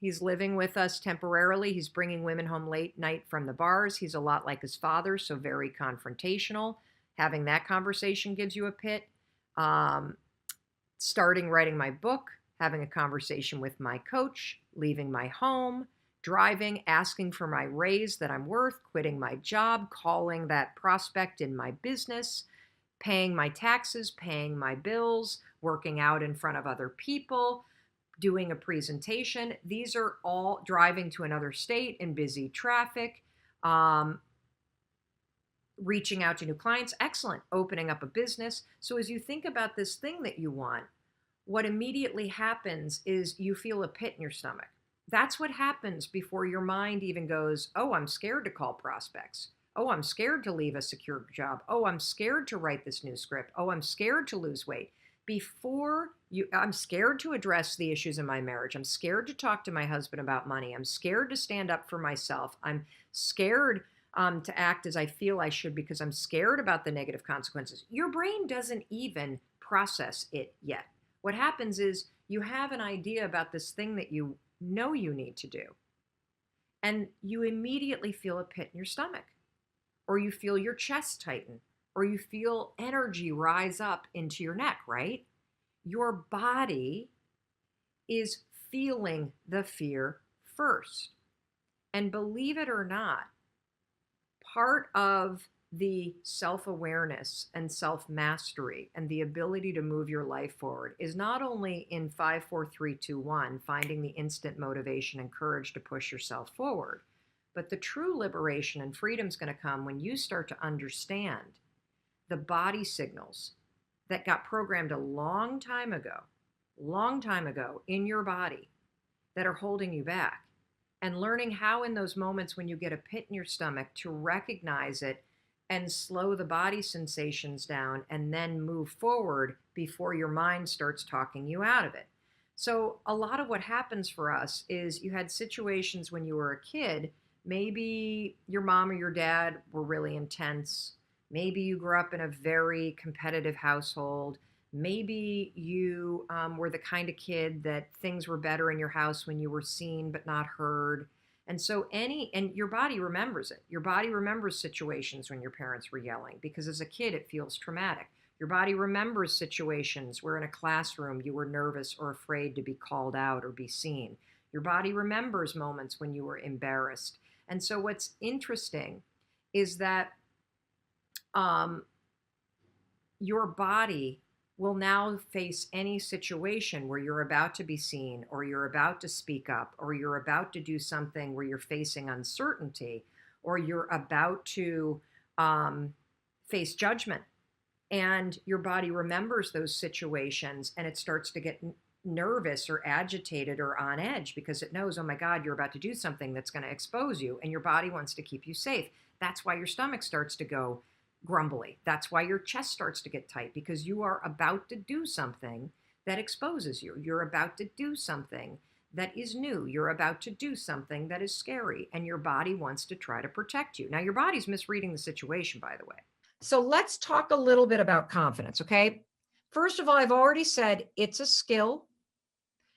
He's living with us temporarily. He's bringing women home late night from the bars. He's a lot like his father, so very confrontational. Having that conversation gives you a pit. Starting writing my book, having a conversation with my coach, leaving my home, driving, asking for my raise that I'm worth, quitting my job, calling that prospect in my business, paying my taxes, paying my bills, working out in front of other people, doing a presentation. These are all driving to another state in busy traffic, reaching out to new clients. Excellent. Opening up a business. So as you think about this thing that you want, what immediately happens is you feel a pit in your stomach. That's what happens before your mind even goes, oh, I'm scared to call prospects. Oh, I'm scared to leave a secure job. Oh, I'm scared to write this new script. Oh, I'm scared to lose weight. I'm scared to address the issues in my marriage. I'm scared to talk to my husband about money. I'm scared to stand up for myself. I'm scared to act as I feel I should because I'm scared about the negative consequences. Your brain doesn't even process it yet. What happens is you have an idea about this thing that you know you need to do, and you immediately feel a pit in your stomach, or you feel your chest tighten, or you feel energy rise up into your neck, right? Your body is feeling the fear first. And believe it or not, part of the self-awareness and self-mastery and the ability to move your life forward is not only in 5, 4, 3, 2, 1, finding the instant motivation and courage to push yourself forward, but the true liberation and freedom is going to come when you start to understand the body signals that got programmed a long time ago in your body that are holding you back, and learning how in those moments when you get a pit in your stomach to recognize it and slow the body sensations down and then move forward before your mind starts talking you out of it. So a lot of what happens for us is you had situations when you were a kid, maybe your mom or your dad were really intense. Maybe you grew up in a very competitive household. Maybe you were the kind of kid that things were better in your house when you were seen but not heard. And your body remembers it. Your body remembers situations when your parents were yelling because as a kid it feels traumatic. Your body remembers situations where in a classroom you were nervous or afraid to be called out or be seen. Your body remembers moments when you were embarrassed. And so, what's interesting is that um, your body will now face any situation where you're about to be seen or you're about to speak up or you're about to do something where you're facing uncertainty or you're about to face judgment, and your body remembers those situations and it starts to get nervous or agitated or on edge because it knows, oh my God, you're about to do something that's going to expose you, and your body wants to keep you safe. That's why your stomach starts to go grumbly. That's why your chest starts to get tight, because you are about to do something that exposes you. You're about to do something that is new. You're about to do something that is scary, and your body wants to try to protect you. Now, your body's misreading the situation, by the way. So let's talk a little bit about confidence, okay? First of all, I've already said it's a skill.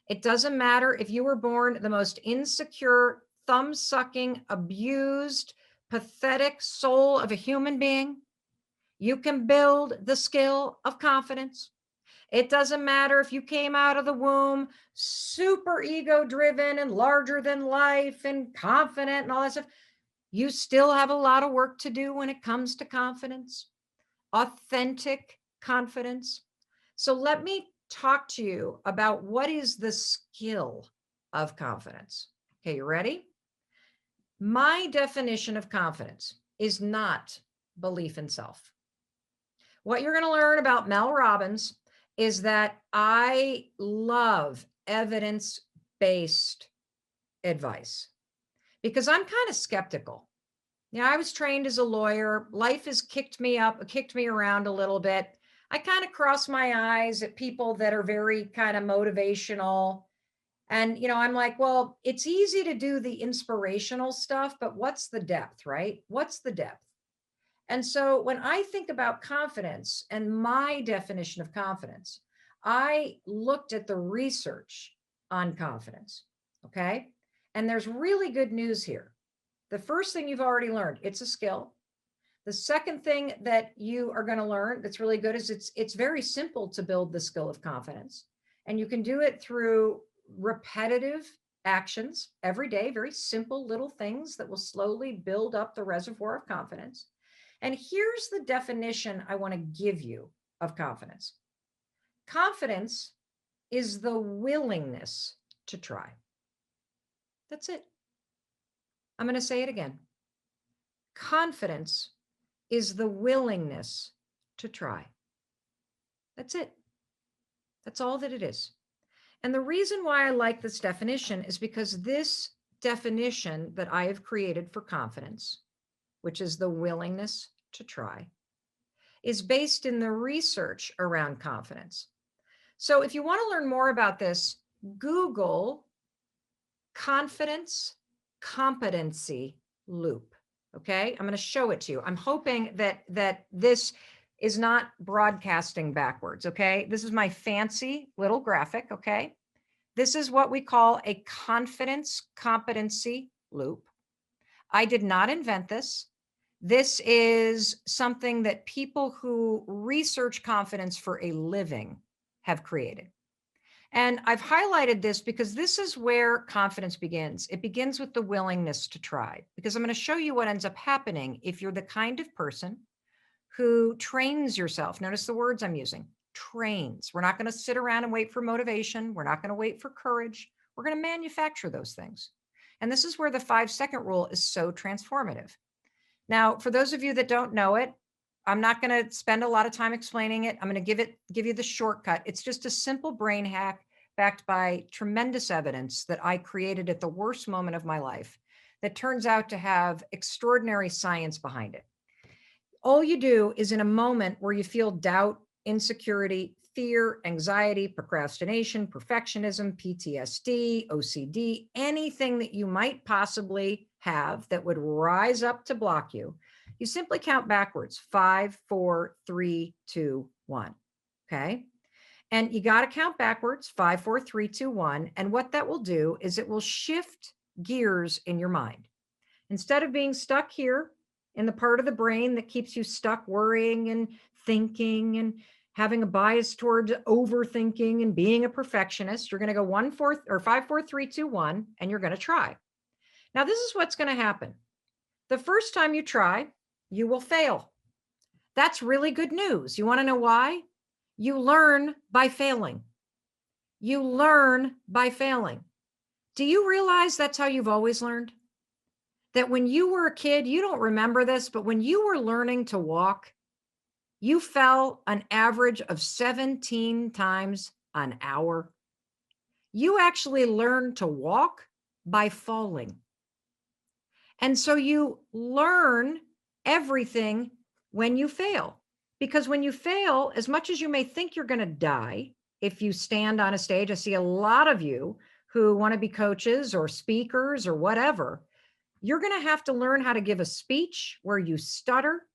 It doesn't matter if you were born the most insecure, thumb sucking, abused, pathetic soul of a human being. You can build the skill of confidence. It doesn't matter if you came out of the womb super ego driven and larger than life and confident and all that stuff. You still have a lot of work to do when it comes to confidence, authentic confidence. So let me talk to you about what is the skill of confidence. Okay, you ready? My definition of confidence is not belief in self. What you're going to learn about Mel Robbins is that I love evidence-based advice because I'm kind of skeptical. Yeah, I was trained as a lawyer. Life has kicked me around a little bit. I kind of cross my eyes at people that are very kind of motivational. And, I'm like, well, it's easy to do the inspirational stuff, but what's the depth, right? What's the depth? And so when I think about confidence and my definition of confidence, I looked at the research on confidence. Okay. And there's really good news here. The first thing you've already learned, it's a skill. The second thing that you are going to learn that's really good is it's very simple to build the skill of confidence. And you can do it through repetitive actions every day, very simple little things that will slowly build up the reservoir of confidence. And here's the definition I want to give you of confidence. Confidence is the willingness to try. That's it. I'm going to say it again. Confidence is the willingness to try. That's it. That's all that it is. And the reason why I like this definition is because this definition that I have created for confidence, which is the willingness to try, is based in the research around confidence. So if you want to learn more about this, Google confidence competency loop. Okay, I'm going to show it to you. I'm hoping that this is not broadcasting backwards. Okay, this is my fancy little graphic. Okay, this is what we call a confidence competency loop. I did not invent this. This is something that people who research confidence for a living have created. And I've highlighted this because this is where confidence begins. It begins with the willingness to try, because I'm going to show you what ends up happening if you're the kind of person who trains yourself. Notice the words I'm using, trains. We're not going to sit around and wait for motivation. We're not going to wait for courage. We're going to manufacture those things. And this is where the 5-second rule is so transformative. Now, for those of you that don't know it, I'm not going to spend a lot of time explaining it. I'm going to give you the shortcut. It's just a simple brain hack backed by tremendous evidence that I created at the worst moment of my life that turns out to have extraordinary science behind it. All you do is in a moment where you feel doubt, insecurity, fear, anxiety, procrastination, perfectionism, PTSD, OCD, anything that you might possibly have that would rise up to block you, you simply count backwards, 5, 4, 3, 2, 1. Okay. And you got to count backwards, 5, 4, 3, 2, 1. And what that will do is it will shift gears in your mind. Instead of being stuck here in the part of the brain that keeps you stuck worrying and thinking and having a bias towards overthinking and being a perfectionist, you're going to go 1, 4, or 5, 4, 3, 2, 1, and you're going to try. Now, this is what's going to happen. The first time you try, you will fail. That's really good news. You want to know why? You learn by failing. You learn by failing. Do you realize that's how you've always learned? That when you were a kid, you don't remember this, but when you were learning to walk, you fell an average of 17 times an hour. You actually learned to walk by falling. And so you learn everything when you fail. Because when you fail, as much as you may think you're going to die, if you stand on a stage, I see a lot of you who want to be coaches or speakers or whatever. You're going to have to learn how to give a speech where you stutter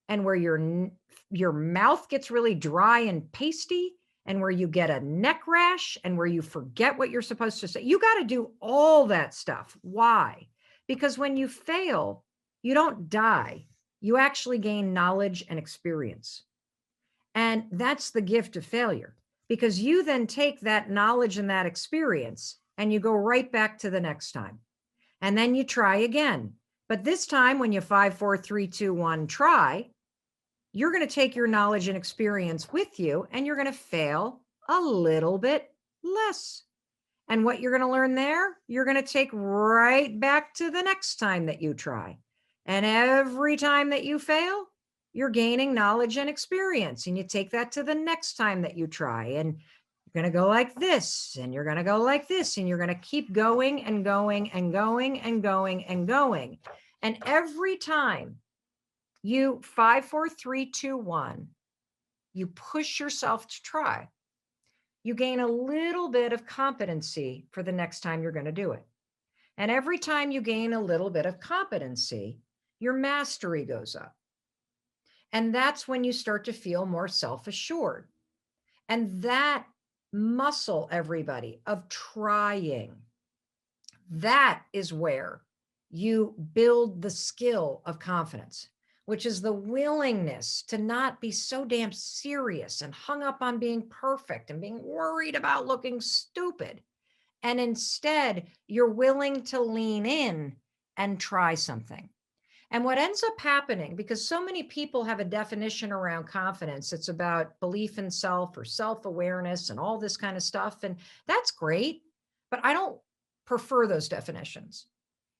and where your mouth gets really dry and pasty and where you get a neck rash and where you forget what you're supposed to say. You got to do all that stuff. Why? Because when you fail, you don't die. You actually gain knowledge and experience. And that's the gift of failure, because you then take that knowledge and that experience and you go right back to the next time. And then you try again. But this time, when you 5, 4, 3, 2, 1, try, you're going to take your knowledge and experience with you, and you're going to fail a little bit less. And what you're going to learn there, you're going to take right back to the next time that you try. And every time that you fail, you're gaining knowledge and experience. And you take that to the next time that you try. And you're going to go like this, and you're going to go like this, and you're going to keep going and going and going and going and going. And every time you 5, 4, 3, 2, 1, you push yourself to try, you gain a little bit of competency for the next time you're going to do it. And every time you gain a little bit of competency, your mastery goes up. And that's when you start to feel more self-assured. And that muscle, everybody, of trying, that is where you build the skill of confidence, which is the willingness to not be so damn serious and hung up on being perfect and being worried about looking stupid. And instead, you're willing to lean in and try something. And what ends up happening, because so many people have a definition around confidence, it's about belief in self or self-awareness and all this kind of stuff. And that's great, but I don't prefer those definitions,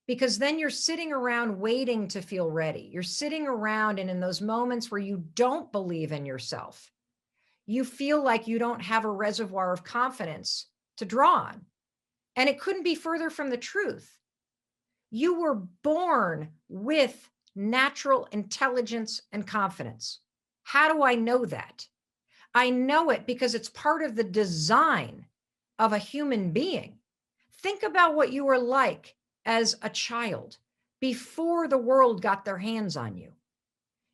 because then you're sitting around waiting to feel ready. You're sitting around, and in those moments where you don't believe in yourself, you feel like you don't have a reservoir of confidence to draw on. And it couldn't be further from the truth. You were born with natural intelligence and confidence. How do I know that? I know it because it's part of the design of a human being. Think about what you were like as a child before the world got their hands on you.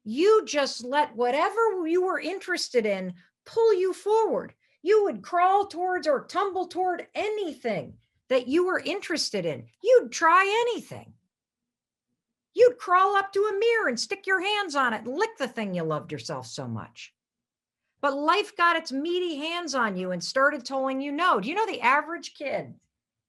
You just let whatever you were interested in pull you forward. You would crawl towards or tumble toward anything that you were interested in. You'd try anything. You'd crawl up to a mirror and stick your hands on it and lick the thing you loved yourself so much. But life got its meaty hands on you and started telling you no. Do you know the average kid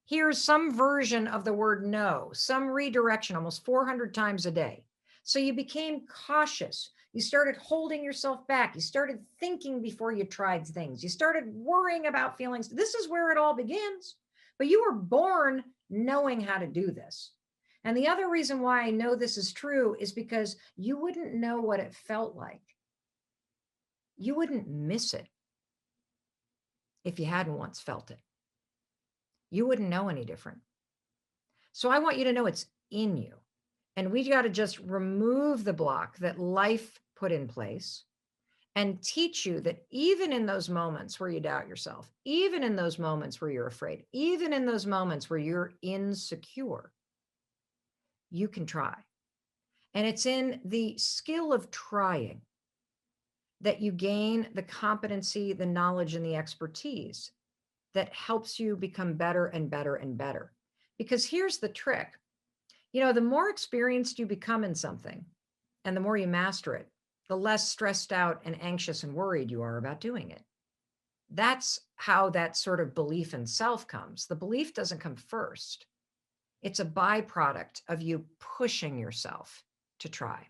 hears some version of the word no, some redirection almost 400 times a day? So you became cautious. You started holding yourself back. You started thinking before you tried things. You started worrying about feelings. This is where it all begins. But you were born knowing how to do this. And the other reason why I know this is true is because you wouldn't know what it felt like. You wouldn't miss it if you hadn't once felt it. You wouldn't know any different. So I want you to know it's in you. And we got to just remove the block that life put in place and teach you that even in those moments where you doubt yourself, even in those moments where you're afraid, even in those moments where you're insecure, you can try. And it's in the skill of trying that you gain the competency, the knowledge, and the expertise that helps you become better and better and better. Because here's the trick. The more experienced you become in something and the more you master it, the less stressed out and anxious and worried you are about doing it. That's how that sort of belief in self comes. The belief doesn't come first. It's a byproduct of you pushing yourself to try.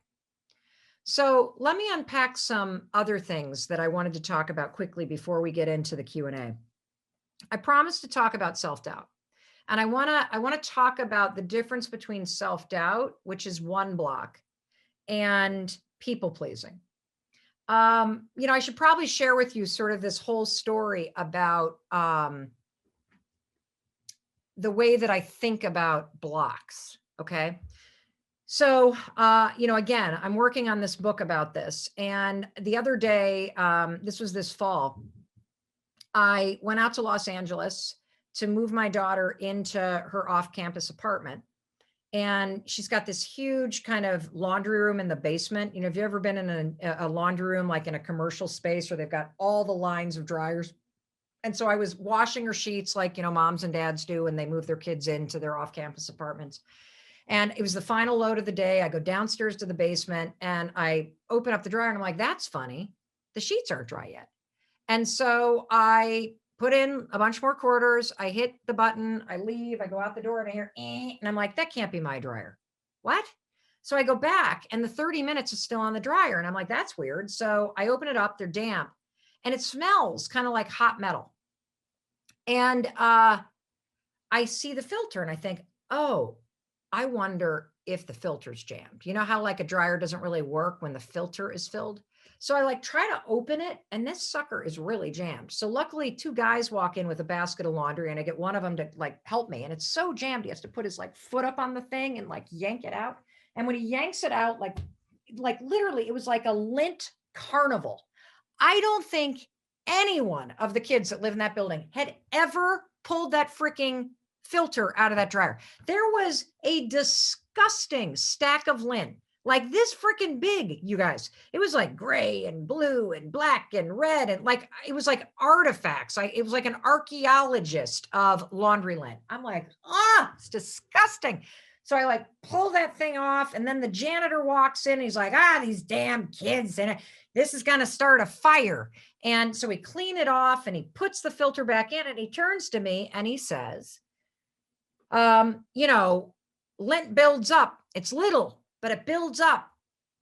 So let me unpack some other things that I wanted to talk about quickly before we get into the Q&A. I promised to talk about self-doubt. And I want to talk about the difference between self-doubt, which is one block, and people pleasing. I should probably share with you sort of this whole story about the way that I think about blocks. Okay. So, again, I'm working on this book about this. And the other day, this was this fall, I went out to Los Angeles to move my daughter into her off-campus apartment. And she's got this huge kind of laundry room in the basement. Have you ever been in a laundry room, like in a commercial space where they've got all the lines of dryers? And so I was washing her sheets like, moms and dads do when they move their kids into their off-campus apartments. And it was the final load of the day. I go downstairs to the basement and I open up the dryer and I'm like, that's funny. The sheets aren't dry yet. And so I put in a bunch more quarters. I hit the button. I leave. I go out the door and I hear, and I'm like, that can't be my dryer. What? So I go back and the 30 minutes is still on the dryer. And I'm like, that's weird. So I open it up. They're damp and it smells kind of like hot metal. And I see the filter and I think, oh, I wonder if the filter's jammed. You know how like a dryer doesn't really work when the filter is filled? So I try to open it and this sucker is really jammed. So luckily 2 guys walk in with a basket of laundry and I get one of them to help me. And it's so jammed. He has to put his foot up on the thing and yank it out. And when he yanks it out, literally it was like a lint carnival. I don't think anyone of the kids that live in that building had ever pulled that freaking filter out of that dryer. There was a disgusting stack of lint, like this freaking big, you guys. It was like gray and blue and black and red. And it was like artifacts. It was like an archaeologist of laundry lint. I'm like, it's disgusting. So I pull that thing off and then the janitor walks in and he's like, these damn kids. And this is going to start a fire. And so we clean it off and he puts the filter back in and he turns to me and he says, lint builds up. It's little, but it builds up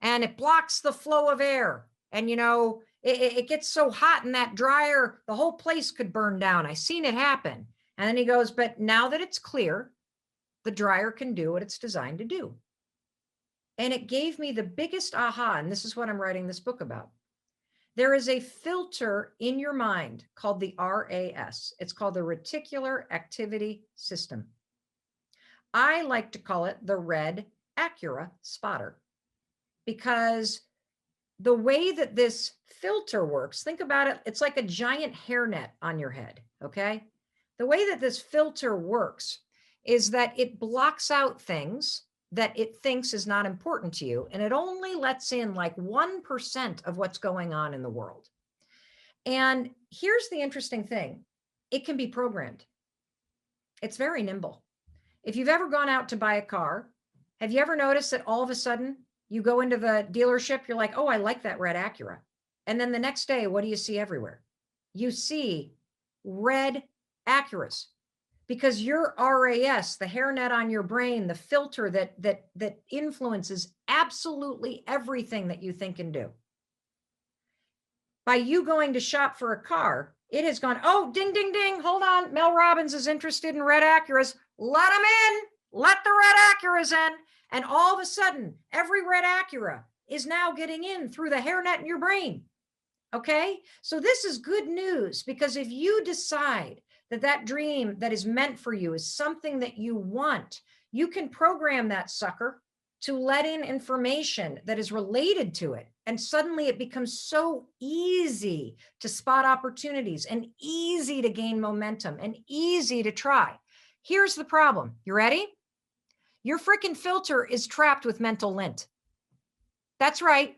and it blocks the flow of air. And, it gets so hot in that dryer, the whole place could burn down. I seen it happen. And then he goes, but now that it's clear, the dryer can do what it's designed to do. And it gave me the biggest aha. And this is what I'm writing this book about. There is a filter in your mind called the RAS. It's called the Reticular Activity System. I like to call it the red Acura spotter because the way that this filter works, think about it, it's like a giant hairnet on your head, okay? The way that this filter works is that it blocks out things that it thinks is not important to you, and it only lets in 1% of what's going on in the world. And here's the interesting thing. It can be programmed. It's very nimble. If you've ever gone out to buy a car, have you ever noticed that all of a sudden you go into the dealership, you're like, oh, I like that red Acura. And then the next day, what do you see everywhere? You see red Acuras because your RAS, the hairnet on your brain, the filter that influences absolutely everything that you think and do. By you going to shop for a car, it has gone, oh, ding, ding, ding. Hold on. Mel Robbins is interested in red Acuras. Let them in. Let the red Acuras in. And all of a sudden, every red Acura is now getting in through the hairnet in your brain. Okay? So this is good news because if you decide that dream that is meant for you is something that you want, you can program that sucker to let in information that is related to it. And suddenly it becomes so easy to spot opportunities and easy to gain momentum and easy to try. Here's the problem. You ready? Your freaking filter is trapped with mental lint. That's right.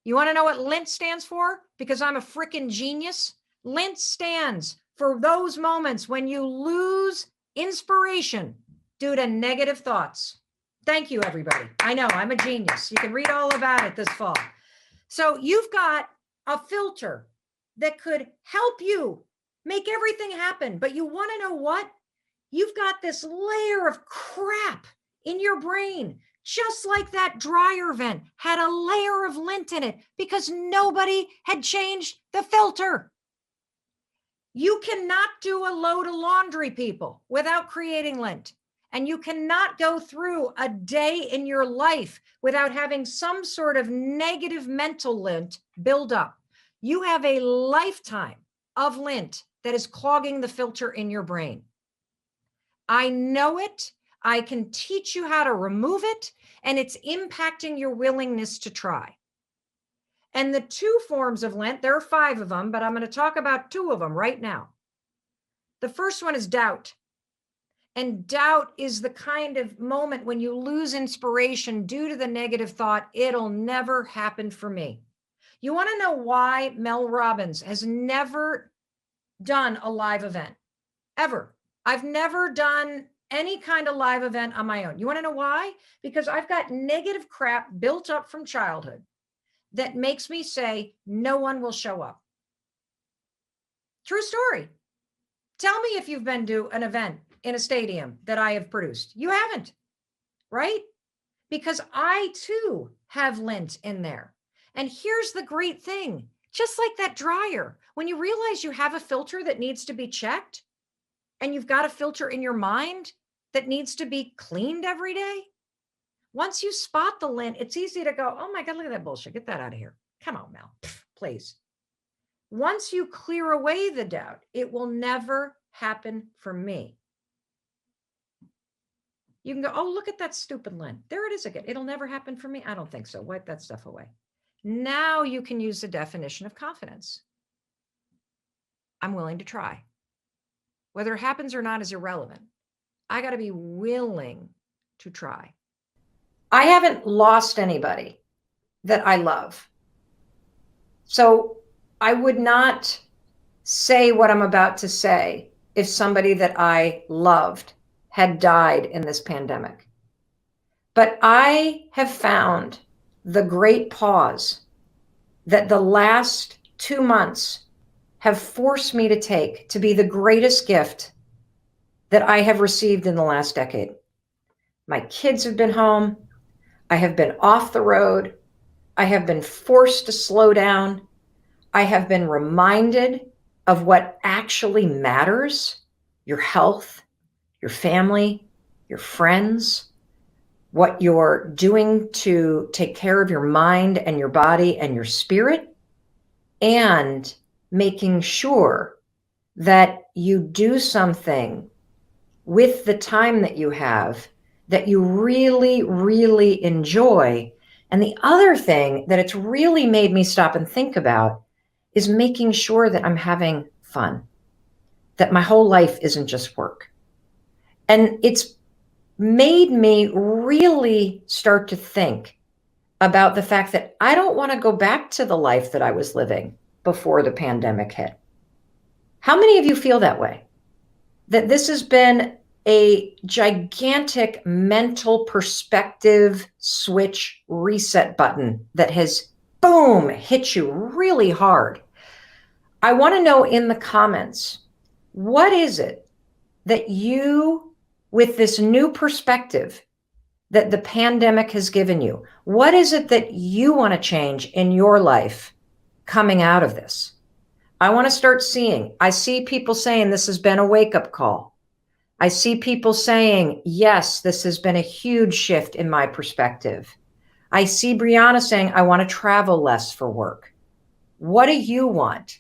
You want to know what lint stands for? Because I'm a freaking genius. Lint stands for those moments when you lose inspiration due to negative thoughts. Thank you, everybody. I know I'm a genius. You can read all about it this fall. So you've got a filter that could help you make everything happen. But you want to know what? You've got this layer of crap in your brain, just like that dryer vent had a layer of lint in it because nobody had changed the filter. You cannot do a load of laundry, people, without creating lint. And you cannot go through a day in your life without having some sort of negative mental lint build up. You have a lifetime of lint that is clogging the filter in your brain. I know it. I can teach you how to remove it, and it's impacting your willingness to try. And the two forms of lint, there are 5 of them, but I'm going to talk about 2 of them right now. The first one is doubt. And doubt is the kind of moment when you lose inspiration due to the negative thought, it'll never happen for me. You want to know why Mel Robbins has never done a live event? Ever. I've never done any kind of live event on my own. You want to know why? Because I've got negative crap built up from childhood that makes me say, no one will show up. True story. Tell me if you've been to an event in a stadium that I have produced. You haven't, right? Because I too have lint in there. And here's the great thing. Just like that dryer, when you realize you have a filter that needs to be checked and you've got a filter in your mind that needs to be cleaned every day, once you spot the lint, it's easy to go, oh my God, look at that bullshit. Get that out of here. Come on, Mel, please. Once you clear away the doubt, it will never happen for me. You can go, oh, look at that stupid lint. There it is again. It'll never happen for me. I don't think so. Wipe that stuff away. Now you can use the definition of confidence. I'm willing to try. Whether it happens or not is irrelevant. I got to be willing to try. I haven't lost anybody that I love. So I would not say what I'm about to say if somebody that I loved had died in this pandemic. But I have found the great pause that the last 2 months have forced me to take to be the greatest gift that I have received in the last decade. My kids have been home. I have been off the road. I have been forced to slow down. I have been reminded of what actually matters: your health, your family, your friends, what you're doing to take care of your mind and your body and your spirit, and making sure that you do something with the time that you have that you really, really enjoy. And the other thing that it's really made me stop and think about is making sure that I'm having fun, that my whole life isn't just work. And it's made me really start to think about the fact that I don't want to go back to the life that I was living before the pandemic hit. How many of you feel that way? That this has been a gigantic mental perspective switch reset button that has, boom, hit you really hard. I want to know in the comments, what is it that you, with this new perspective that the pandemic has given you, what is it that you want to change in your life coming out of this? I want to start seeing. I see people saying this has been a wake-up call. I see people saying, yes, this has been a huge shift in my perspective. I see Brianna saying, I want to travel less for work. What do you want?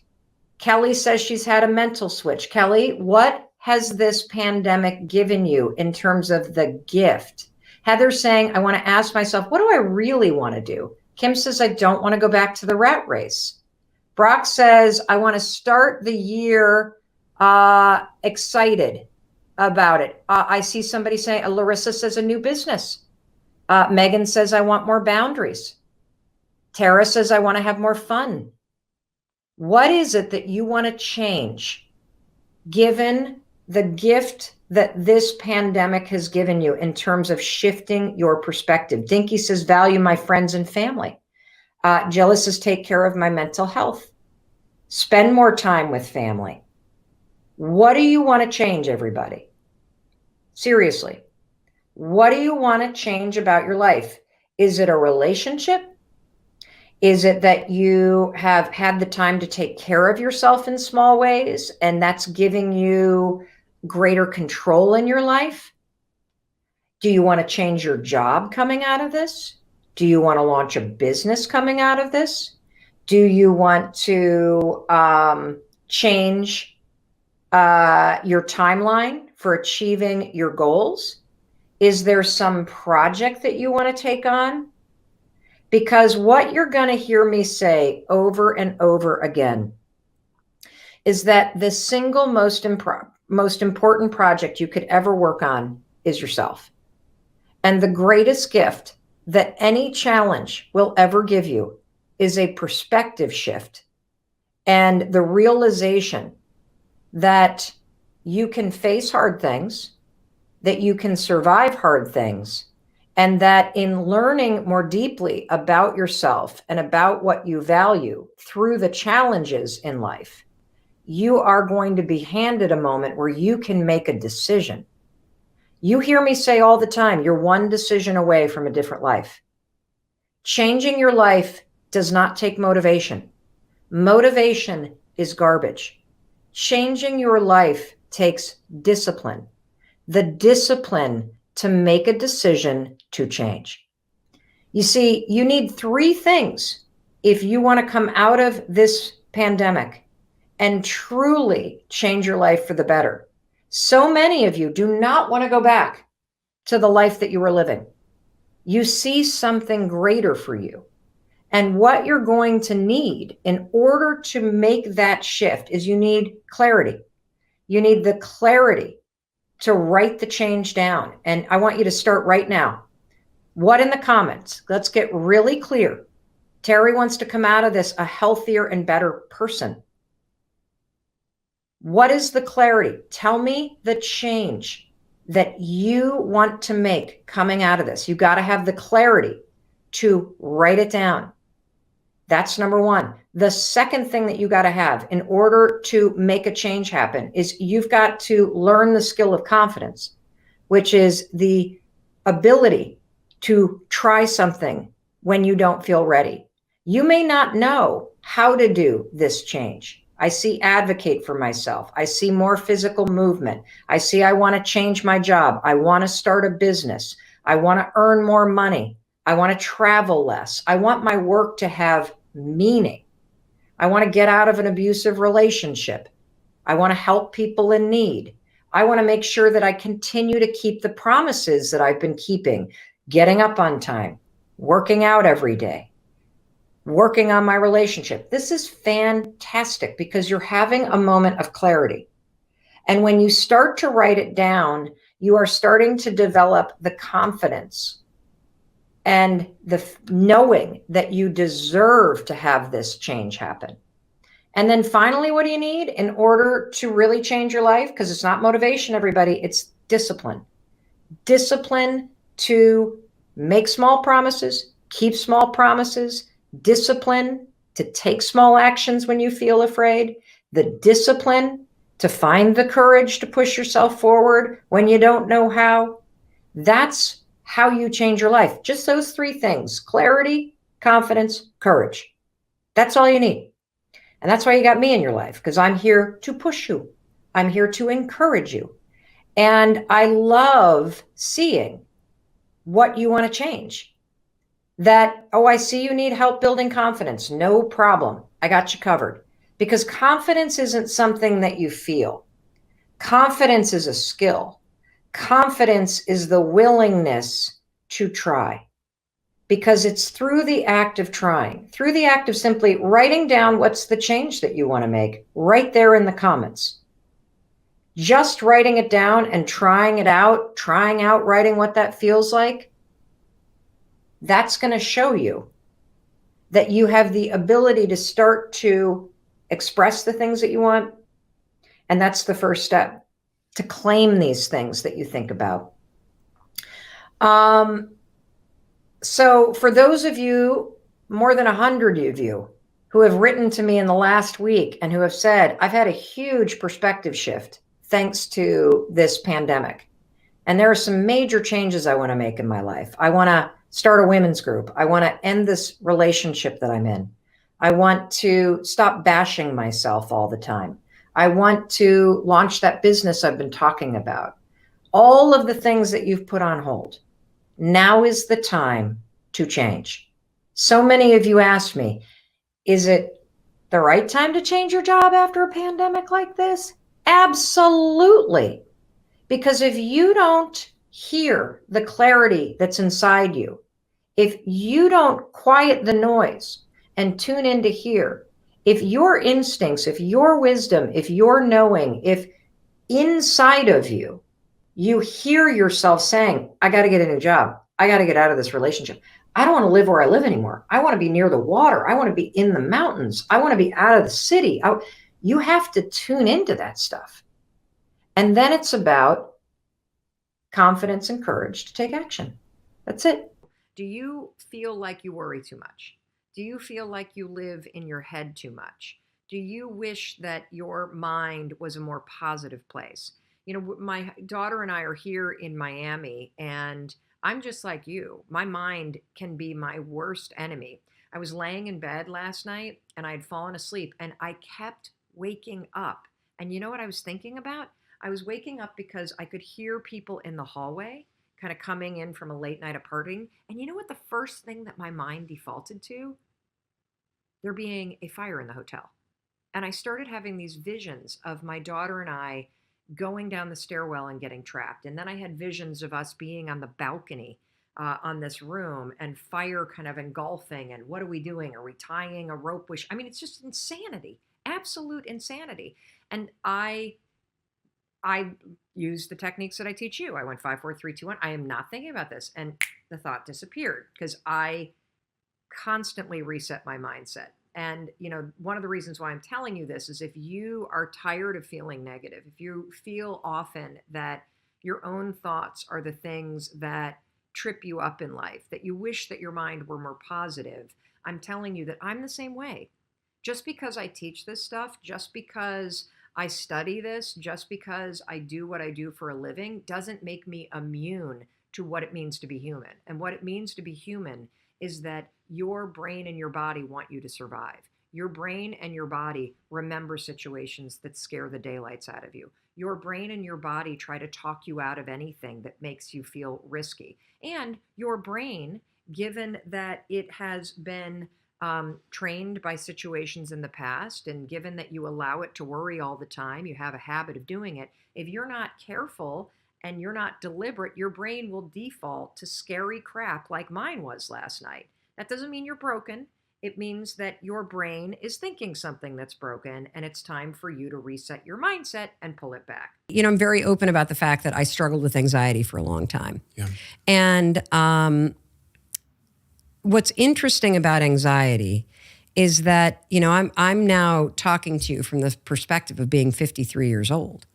Kelly says she's had a mental switch. Kelly, what has this pandemic given you in terms of the gift Heather's saying, I want to ask myself, what do I really want to do? Kim says, I don't want to go back to the rat race. Brock says, I want to start the year excited about it. I see somebody saying, Larissa says, a new business. Megan says, I want more boundaries. Tara says, I want to have more fun. What is it that you want to change, given the gift that this pandemic has given you in terms of shifting your perspective? Dinky says, value my friends and family. Jilla says, take care of my mental health. Spend more time with family. What do you want to change, everybody? Seriously, what do you want to change about your life? Is it a relationship? Is it that you have had the time to take care of yourself in small ways, and that's giving you greater control in your life? Do you want to change your job coming out of this? Do you want to launch a business coming out of this? Do you want to change your timeline for achieving your goals? Is there some project that you want to take on? Because what you're going to hear me say over and over again is that the single most important project you could ever work on is yourself. And the greatest gift that any challenge will ever give you is a perspective shift and the realization that you can face hard things, that you can survive hard things, and that in learning more deeply about yourself and about what you value through the challenges in life, you are going to be handed a moment where you can make a decision. You hear me say all the time, you're one decision away from a different life. Changing your life does not take motivation. Motivation is garbage. Changing your life takes discipline. The discipline to make a decision to change. You see, you need three things if you want to come out of this pandemic and truly change your life for the better. So many of you do not want to go back to the life that you were living. You see something greater for you. And what you're going to need in order to make that shift is you need clarity. You need the clarity to write the change down. And I want you to start right now. What in the comments? Let's get really clear. Terry wants to come out of this a healthier and better person. What is the clarity? Tell me the change that you want to make coming out of this. You got to have the clarity to write it down. That's number one. The second thing that you got to have in order to make a change happen is you've got to learn the skill of confidence, which is the ability to try something when you don't feel ready. You may not know how to do this change. I see advocate for myself. I see more physical movement. I see I want to change my job. I want to start a business. I want to earn more money. I want to travel less. I want my work to have meaning. I want to get out of an abusive relationship. I want to help people in need. I want to make sure that I continue to keep the promises that I've been keeping, getting up on time, working out every day, working on my relationship. This is fantastic because you're having a moment of clarity. And when you start to write it down, you are starting to develop the confidence and the knowing that you deserve to have this change happen. And then finally, what do you need in order to really change your life? Because it's not motivation, everybody, it's discipline. Discipline to make small promises, keep small promises, discipline to take small actions when you feel afraid, the discipline to find the courage to push yourself forward when you don't know how. That's how you change your life. Just those three things: clarity, confidence, courage. That's all you need. And that's why you got me in your life, because I'm here to push you. I'm here to encourage you. And I love seeing what you want to change. That, oh, I see you need help building confidence. No problem. I got you covered. Because confidence isn't something that you feel. Confidence is a skill. Confidence is the willingness to try, because it's through the act of trying, through the act of simply writing down what's the change that you want to make right there in the comments. Just writing it down and trying out writing what that feels like, that's going to show you that you have the ability to start to express the things that you want. And that's the first step, to claim these things that you think about. So for those of you, more than 100 of you, who have written to me in the last week and who have said, I've had a huge perspective shift thanks to this pandemic. And there are some major changes I want to make in my life. I want to start a women's group. I want to end this relationship that I'm in. I want to stop bashing myself all the time. I want to launch that business I've been talking about. All of the things that you've put on hold. Now is the time to change. So many of you asked me, is it the right time to change your job after a pandemic like this? Absolutely. Because if you don't hear the clarity that's inside you, if you don't quiet the noise and tune in to hear, if your instincts, if your wisdom, if your knowing, if inside of you, you hear yourself saying, I got to get a new job. I got to get out of this relationship. I don't want to live where I live anymore. I want to be near the water. I want to be in the mountains. I want to be out of the city. You have to tune into that stuff. And then it's about confidence and courage to take action. That's it. Do you feel like you worry too much? Do you feel like you live in your head too much? Do you wish that your mind was a more positive place? You know, my daughter and I are here in Miami, and I'm just like you. My mind can be my worst enemy. I was laying in bed last night and I had fallen asleep and I kept waking up. And you know what I was thinking about? I was waking up because I could hear people in the hallway kind of coming in from a late night of partying. And you know what the first thing that my mind defaulted to? There being a fire in the hotel. And I started having these visions of my daughter and I going down the stairwell and getting trapped. And then I had visions of us being on the balcony on this room and fire kind of engulfing. And what are we doing? Are we tying a rope? I mean, it's just insanity, absolute insanity. And I used the techniques that I teach you. I went 5, 4, 3, 2, 1. I am not thinking about this. And the thought disappeared because I constantly reset my mindset. And, you know, one of the reasons why I'm telling you this is if you are tired of feeling negative, if you feel often that your own thoughts are the things that trip you up in life, that you wish that your mind were more positive, I'm telling you that I'm the same way. Just because I teach this stuff, just because I study this, just because I do what I do for a living, doesn't make me immune to what it means to be human. And what it means to be human is that your brain and your body want you to survive. Your brain and your body remember situations that scare the daylights out of you. Your brain and your body try to talk you out of anything that makes you feel risky. And your brain, given that it has been trained by situations in the past, and given that you allow it to worry all the time, you have a habit of doing it, if you're not careful and you're not deliberate, your brain will default to scary crap like mine was last night. That doesn't mean you're broken. It means that your brain is thinking something that's broken, and it's time for you to reset your mindset and pull it back. You know, I'm very open about the fact that I struggled with anxiety for a long time. Yeah. And what's interesting about anxiety is that, you know, I'm now talking to you from the perspective of being 53 years old.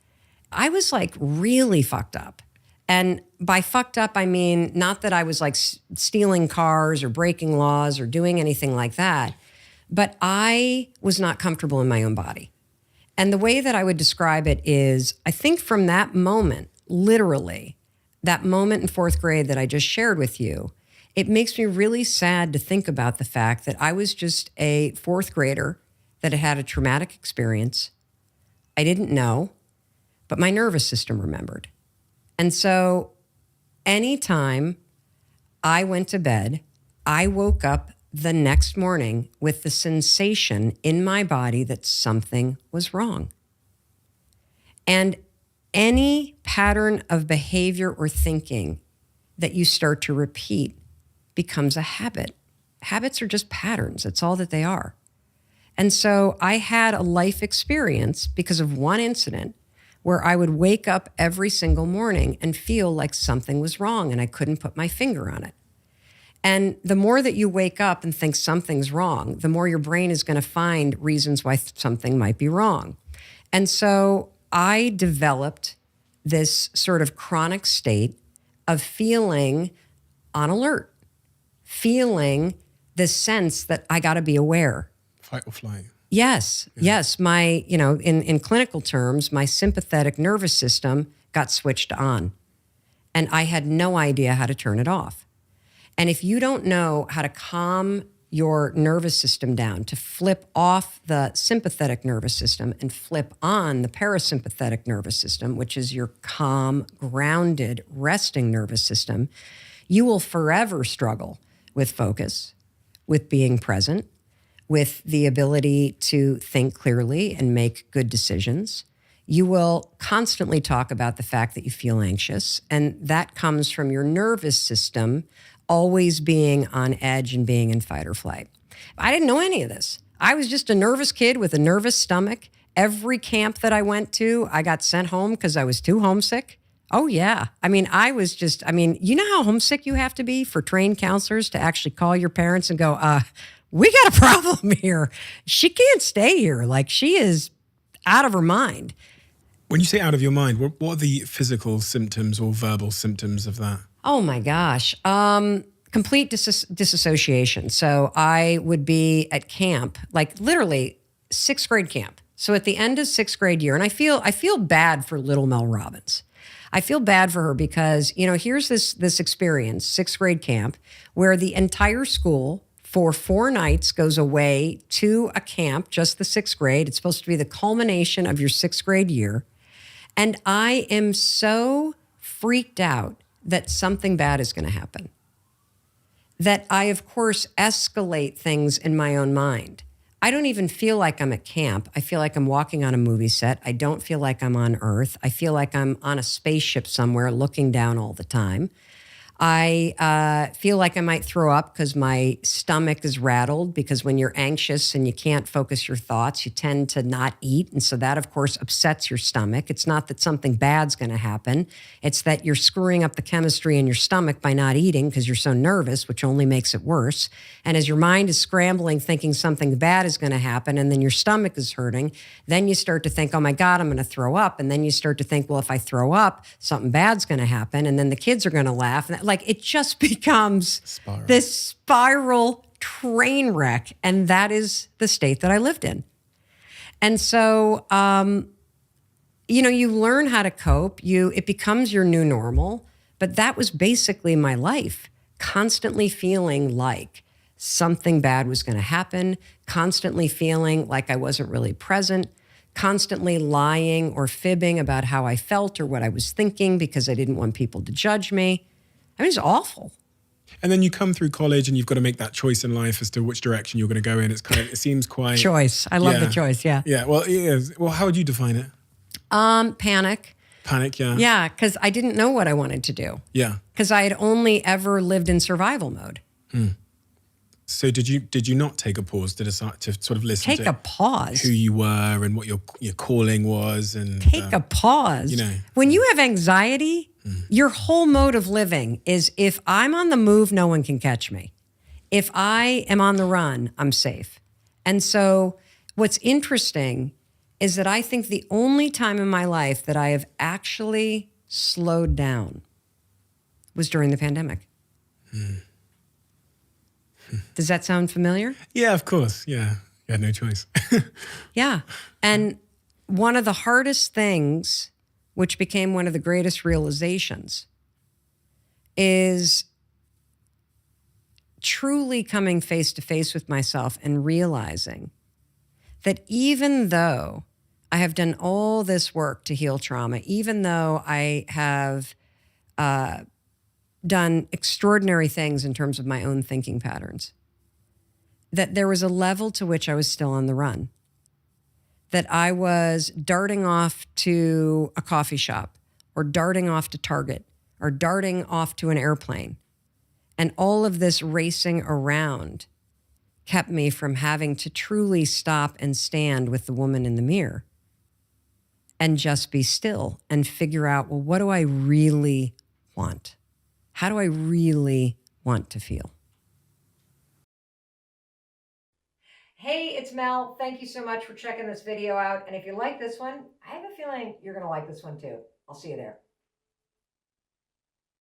I was like really fucked up. And by fucked up, I mean, not that I was like stealing cars or breaking laws or doing anything like that, but I was not comfortable in my own body. And the way that I would describe it is, I think from that moment, literally, that moment in 4th grade that I just shared with you, it makes me really sad to think about the fact that I was just a 4th grader that had had a traumatic experience. I didn't know, but my nervous system remembered. And so anytime I went to bed, I woke up the next morning with the sensation in my body that something was wrong. And any pattern of behavior or thinking that you start to repeat becomes a habit. Habits are just patterns. That's all that they are. And so I had a life experience because of one incident where I would wake up every single morning and feel like something was wrong and I couldn't put my finger on it. And the more that you wake up and think something's wrong, the more your brain is going to find reasons why something might be wrong. And so I developed this sort of chronic state of feeling on alert, feeling this sense that I got to be aware. Fight or flight. Yes, yes. My, in clinical terms, my sympathetic nervous system got switched on and I had no idea how to turn it off. And if you don't know how to calm your nervous system down, to flip off the sympathetic nervous system and flip on the parasympathetic nervous system, which is your calm, grounded, resting nervous system, you will forever struggle with focus, with being present, with the ability to think clearly and make good decisions. You will constantly talk about the fact that you feel anxious, and that comes from your nervous system always being on edge and being in fight or flight. I didn't know any of this. I was just a nervous kid with a nervous stomach. Every camp that I went to, I got sent home because I was too homesick. Oh, yeah. You know how homesick you have to be for trained counselors to actually call your parents and go, we got a problem here. She can't stay here. Like, she is out of her mind. When you say out of your mind, what are the physical symptoms or verbal symptoms of that? Oh my gosh. Complete disassociation. So I would be at camp, like literally 6th grade camp. So at the end of 6th grade year, and I feel bad for little Mel Robbins. I feel bad for her because, here's this experience, 6th grade camp, where the entire school for 4 nights goes away to a camp, just the 6th grade. It's supposed to be the culmination of your 6th grade year. And I am so freaked out that something bad is going to happen, that I, of course, escalate things in my own mind. I don't even feel like I'm at camp. I feel like I'm walking on a movie set. I don't feel like I'm on Earth. I feel like I'm on a spaceship somewhere looking down all the time. I feel like I might throw up because my stomach is rattled, because when you're anxious and you can't focus your thoughts, you tend to not eat. And so that, of course, upsets your stomach. It's not that something bad's going to happen. It's that you're screwing up the chemistry in your stomach by not eating because you're so nervous, which only makes it worse. And as your mind is scrambling, thinking something bad is going to happen, and then your stomach is hurting, then you start to think, oh my God, I'm going to throw up. And then you start to think, well, if I throw up, something bad's going to happen. And then the kids are going to laugh. And like, it just becomes this spiral train wreck. And that is the state that I lived in. And so, you learn how to cope. It becomes your new normal. But that was basically my life, constantly feeling like something bad was going to happen, constantly feeling like I wasn't really present, constantly lying or fibbing about how I felt or what I was thinking because I didn't want people to judge me. I mean, it's awful. And then you come through college and you've got to make that choice in life as to which direction you're going to go in. It seems quite... Choice. I love the choice, yeah. Yeah, well, how would you define it? Panic. Panic, yeah. Yeah, because I didn't know what I wanted to do. Yeah. Because I had only ever lived in survival mode. So did you not take a pause to decide to sort of listen to who you were and what your calling was? And take a pause. When you have anxiety, your whole mode of living is, if I'm on the move, no one can catch me. If I am on the run, I'm safe. And so what's interesting is that I think the only time in my life that I have actually slowed down was during the pandemic. Does that sound familiar? Yeah, of course. Yeah. You had no choice. Yeah. And one of the hardest things, which became one of the greatest realizations, is truly coming face to face with myself and realizing that even though I have done all this work to heal trauma, even though I have done extraordinary things in terms of my own thinking patterns, that there was a level to which I was still on the run, that I was darting off to a coffee shop or darting off to Target or darting off to an airplane. And all of this racing around kept me from having to truly stop and stand with the woman in the mirror and just be still and figure out, well, what do I really want? How do I really want to feel? Hey, it's Mel. Thank you so much for checking this video out. And if you like this one, I have a feeling you're going to like this one too. I'll see you there.